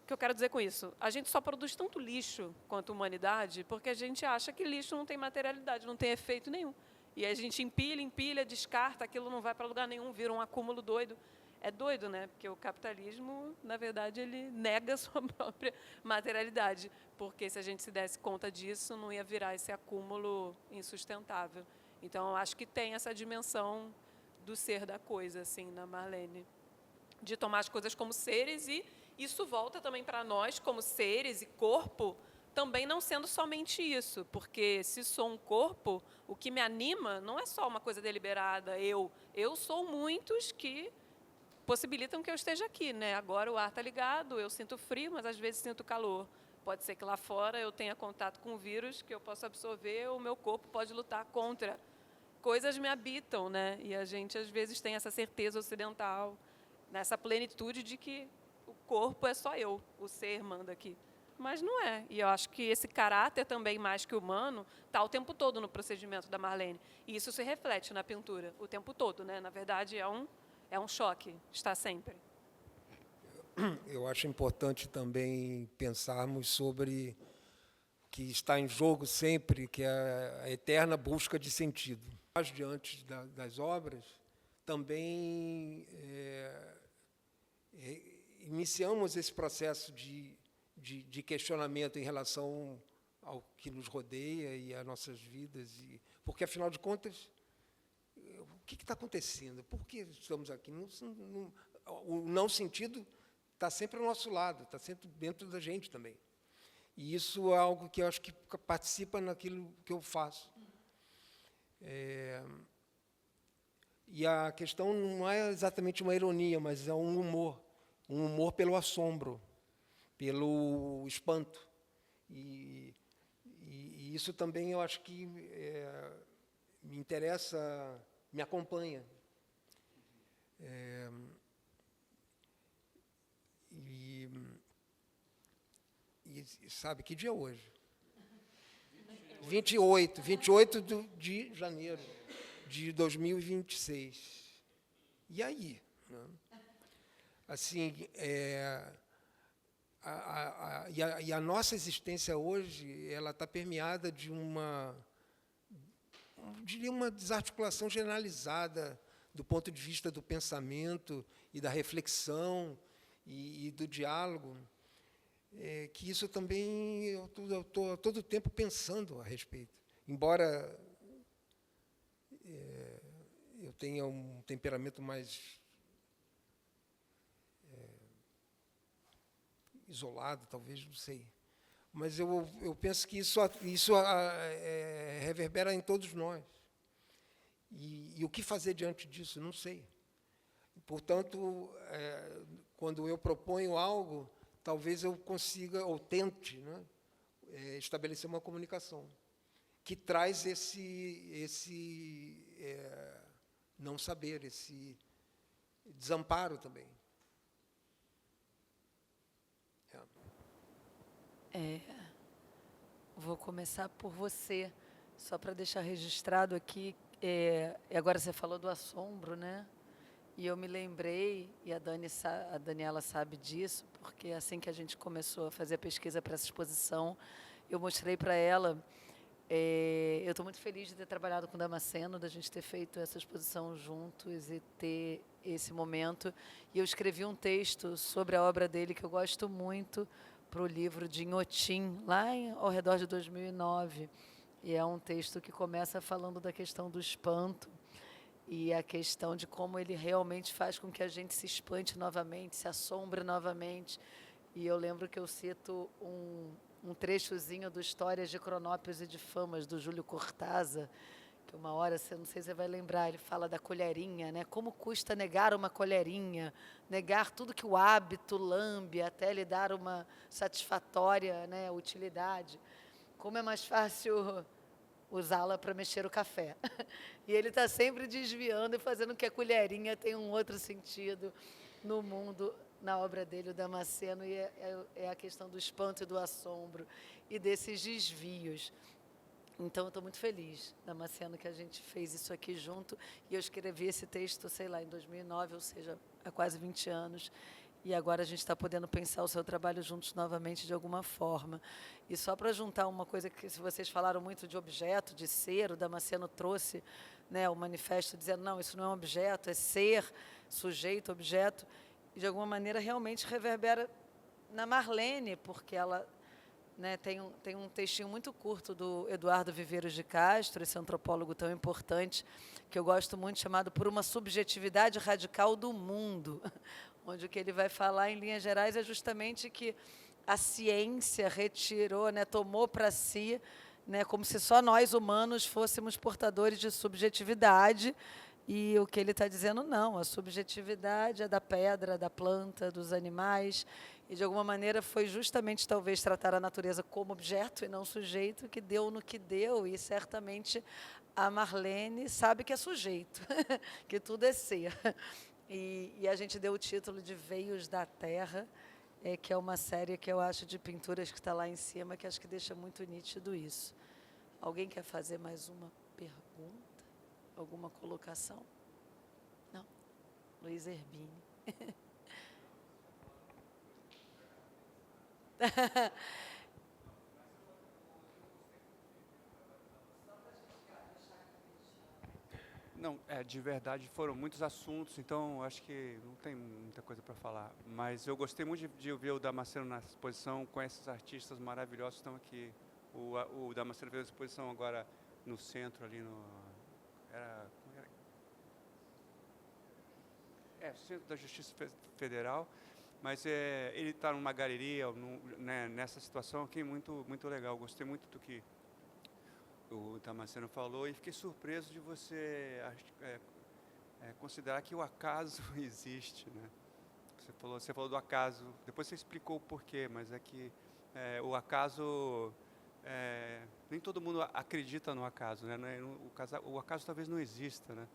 O que eu quero dizer com isso? A gente só produz tanto lixo quanto humanidade porque a gente acha que lixo não tem materialidade, não tem efeito nenhum. E a gente empilha, descarta, aquilo não vai para lugar nenhum, vira um acúmulo doido. É doido, né? Porque o capitalismo, na verdade, ele nega a sua própria materialidade. Porque se a gente se desse conta disso, não ia virar esse acúmulo insustentável. Então, eu acho que tem essa dimensão do ser da coisa, assim, na Marlene. De tomar as coisas como seres e isso volta também para nós, como seres e corpo, também não sendo somente isso. Porque se sou um corpo, o que me anima não é só uma coisa deliberada, eu sou muitos que possibilitam que eu esteja aqui, né? Agora o ar está ligado, eu sinto frio, mas às vezes sinto calor. pode ser que lá fora eu tenha contato com o vírus que eu posso absorver, o meu corpo pode lutar contra. Coisas me habitam, né? E a gente, às vezes, tem essa certeza ocidental, nessa plenitude de que o corpo é só eu, o ser manda aqui. Mas não é. E eu acho que esse caráter também, mais que humano, está o tempo todo no procedimento da Marlene. E isso se reflete na pintura, o tempo todo, né? Na verdade, é um choque, está sempre. Eu acho importante também pensarmos sobre o que está em jogo sempre, que é a eterna busca de sentido. Nós, diante das obras, também iniciamos esse processo de questionamento em relação ao que nos rodeia e às nossas vidas, porque, afinal de contas, o que está acontecendo? Por que estamos aqui? O não sentido está sempre ao nosso lado, está sempre dentro da gente também. E isso é algo que eu acho que participa naquilo que eu faço. E a questão não é exatamente uma ironia, mas é um humor pelo assombro, pelo espanto. E isso também eu acho que me interessa, me acompanha. E sabe, que dia é hoje? 28 de janeiro de 2026. E aí? Né? Assim, a nossa existência hoje, ela está permeada de uma desarticulação generalizada do ponto de vista do pensamento e da reflexão e do diálogo, que isso também eu estou todo o tempo pensando a respeito. Embora eu tenha um temperamento mais isolado, talvez, não sei. Mas eu penso que isso reverbera em todos nós. E o que fazer diante disso? Não sei. Portanto, quando eu proponho algo, talvez eu consiga, ou tente, né, estabelecer uma comunicação que traz esse não saber, esse desamparo também. Vou começar por você, só para deixar registrado aqui. Agora você falou do assombro, né? E eu me lembrei, e a Daniela sabe disso, porque assim que a gente começou a fazer a pesquisa para essa exposição, eu mostrei para ela. Eu estou muito feliz de ter trabalhado com o Damasceno, da gente ter feito essa exposição juntos e ter esse momento. E eu escrevi um texto sobre a obra dele que eu gosto muito para o livro de Inhotim, lá ao redor de 2009. E é um texto que começa falando da questão do espanto e a questão de como ele realmente faz com que a gente se espante novamente, se assombre novamente. E eu lembro que eu cito um trechozinho do Histórias de Cronópios e de Famas, do Júlio Cortázar, que uma hora, não sei se você vai lembrar, ele fala da colherinha, né? Como custa negar uma colherinha, negar tudo que o hábito lambe até lhe dar uma satisfatória, né, utilidade. Como é mais fácil usá-la para mexer o café. E ele está sempre desviando e fazendo que a colherinha tenha um outro sentido no mundo, na obra dele, o Damasceno, e é a questão do espanto e do assombro e desses desvios. Então, eu estou muito feliz, Damasceno, que a gente fez isso aqui junto, e eu escrevi esse texto, sei lá, em 2009, ou seja, há quase 20 anos, e agora a gente está podendo pensar o seu trabalho juntos novamente de alguma forma. E só para juntar uma coisa que, se vocês falaram muito de objeto, de ser, o Damasceno trouxe, né, o manifesto dizendo, não, isso não é um objeto, é ser, sujeito, objeto, e de alguma maneira realmente reverbera na Marlene, porque ela, né, tem um textinho muito curto do Eduardo Viveiros de Castro, esse antropólogo tão importante, que eu gosto muito, chamado Por uma Subjetividade Radical do Mundo, onde o que ele vai falar, em linhas gerais, é justamente que a ciência retirou, né, tomou para si, né, como se só nós, humanos, fôssemos portadores de subjetividade, E o que ele está dizendo, não, a subjetividade é da pedra, da planta, dos animais, e de alguma maneira foi justamente talvez tratar a natureza como objeto e não sujeito que deu no que deu, e certamente a Marlene sabe que é sujeito, que tudo é ser. E a gente deu o título de Veios da Terra, que é uma série que eu acho de pinturas que está lá em cima, que acho que deixa muito nítido isso. Alguém quer fazer mais uma pergunta? Alguma colocação? Não. Luiz Herbini. Não, de verdade foram muitos assuntos, então acho que não tem muita coisa para falar. Mas eu gostei muito de ver o Damasceno na exposição com esses artistas maravilhosos que estão aqui. O Damasceno fez a exposição agora no centro, ali no... Centro da Justiça Federal, mas ele está numa galeria, né, nessa situação aqui muito, muito legal. Gostei muito do que o Damasceno falou e fiquei surpreso de você considerar que o acaso existe, né? Você falou do acaso, depois você explicou o porquê, mas é que o acaso, nem todo mundo acredita no acaso, né? O acaso talvez não exista, né?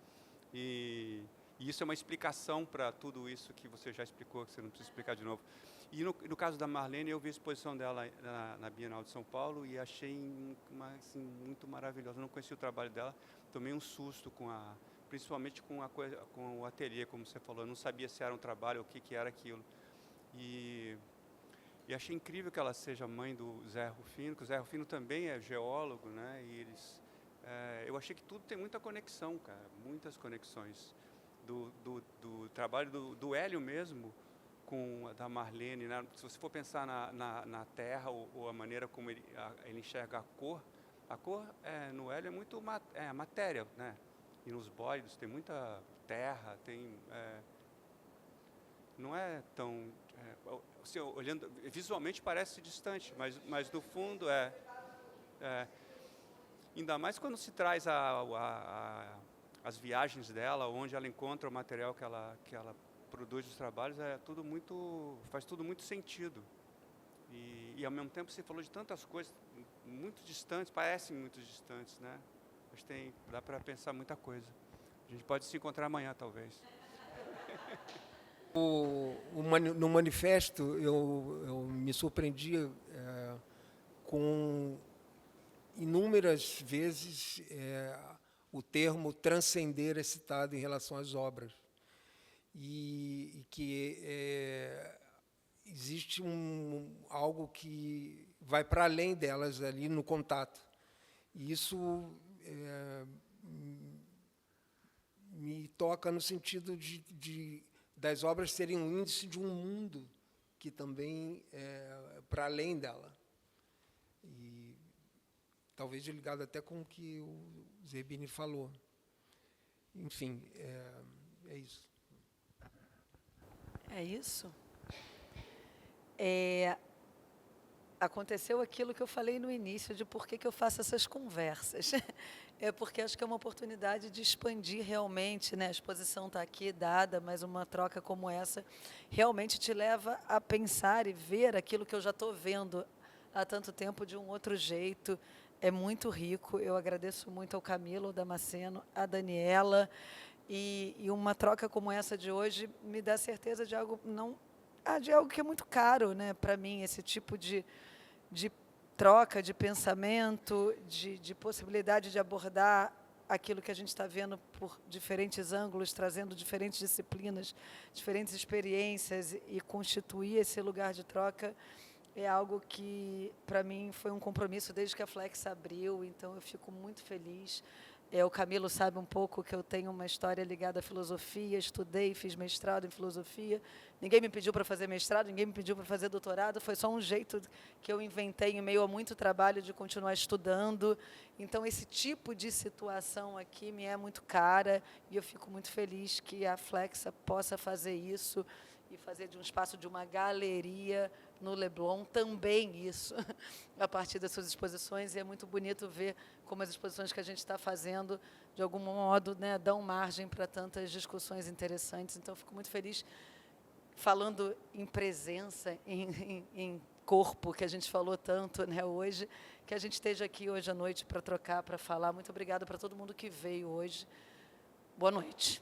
E isso é uma explicação para tudo isso que você já explicou, que você não precisa explicar de novo. E no caso da Marlene, eu vi a exposição dela na Bienal de São Paulo e achei assim, muito maravilhosa. Eu não conhecia o trabalho dela, tomei um susto principalmente com o ateliê, como você falou. Eu não sabia se era um trabalho ou o que era aquilo. E achei incrível que ela seja mãe do Zé Rufino, que o Zé Rufino também é geólogo, né? E eu achei que tudo tem muita conexão, cara, muitas conexões. Do trabalho do Hélio mesmo, com a da Marlene, né? Se você for pensar na Terra ou a maneira como ele enxerga a cor no Hélio é muito matéria, né? E nos bólidos tem muita terra, não é tão... Assim, olhando, visualmente parece distante, mas no fundo ainda mais quando se traz as viagens dela, onde ela encontra o material que ela produz os trabalhos, faz tudo muito sentido. E ao mesmo tempo você falou de tantas coisas muito distantes, parecem muito distantes, né? Mas dá para pensar muita coisa. A gente pode se encontrar amanhã, talvez. No manifesto, eu me surpreendi com inúmeras vezes o termo transcender é citado em relação às obras. E que existe algo que vai para além delas ali no contato. E isso me toca no sentido das obras serem um índice de um mundo que também é para além dela. E talvez ligado até com o que o Zerbini falou. Enfim, é isso. É isso? Aconteceu aquilo que eu falei no início de por que eu faço essas conversas. É porque acho que é uma oportunidade de expandir realmente, né? A exposição está aqui dada, mas uma troca como essa realmente te leva a pensar e ver aquilo que eu já estou vendo há tanto tempo de um outro jeito. É muito rico. Eu agradeço muito ao Camilo, ao Damasceno, à Daniela. E uma troca como essa de hoje me dá certeza de algo de algo que é muito caro, né, para mim, esse tipo de troca, de pensamento, de possibilidade de abordar aquilo que a gente está vendo por diferentes ângulos, trazendo diferentes disciplinas, diferentes experiências e constituir esse lugar de troca é algo que, para mim, foi um compromisso desde que a Flex abriu, então eu fico muito feliz. O Camilo sabe um pouco que eu tenho uma história ligada à filosofia, estudei, fiz mestrado em filosofia. Ninguém me pediu para fazer mestrado, ninguém me pediu para fazer doutorado, foi só um jeito que eu inventei em meio a muito trabalho de continuar estudando. Então, esse tipo de situação aqui me é muito cara e eu fico muito feliz que a Flexa possa fazer isso e fazer de um espaço de uma galeria no Leblon também isso, a partir das suas exposições. E é muito bonito ver como as exposições que a gente está fazendo, de algum modo, né, dão margem para tantas discussões interessantes. Então, fico muito feliz, falando em presença, em corpo, que a gente falou tanto, né, hoje, que a gente esteja aqui hoje à noite para trocar, para falar. Muito obrigada para todo mundo que veio hoje. Boa noite.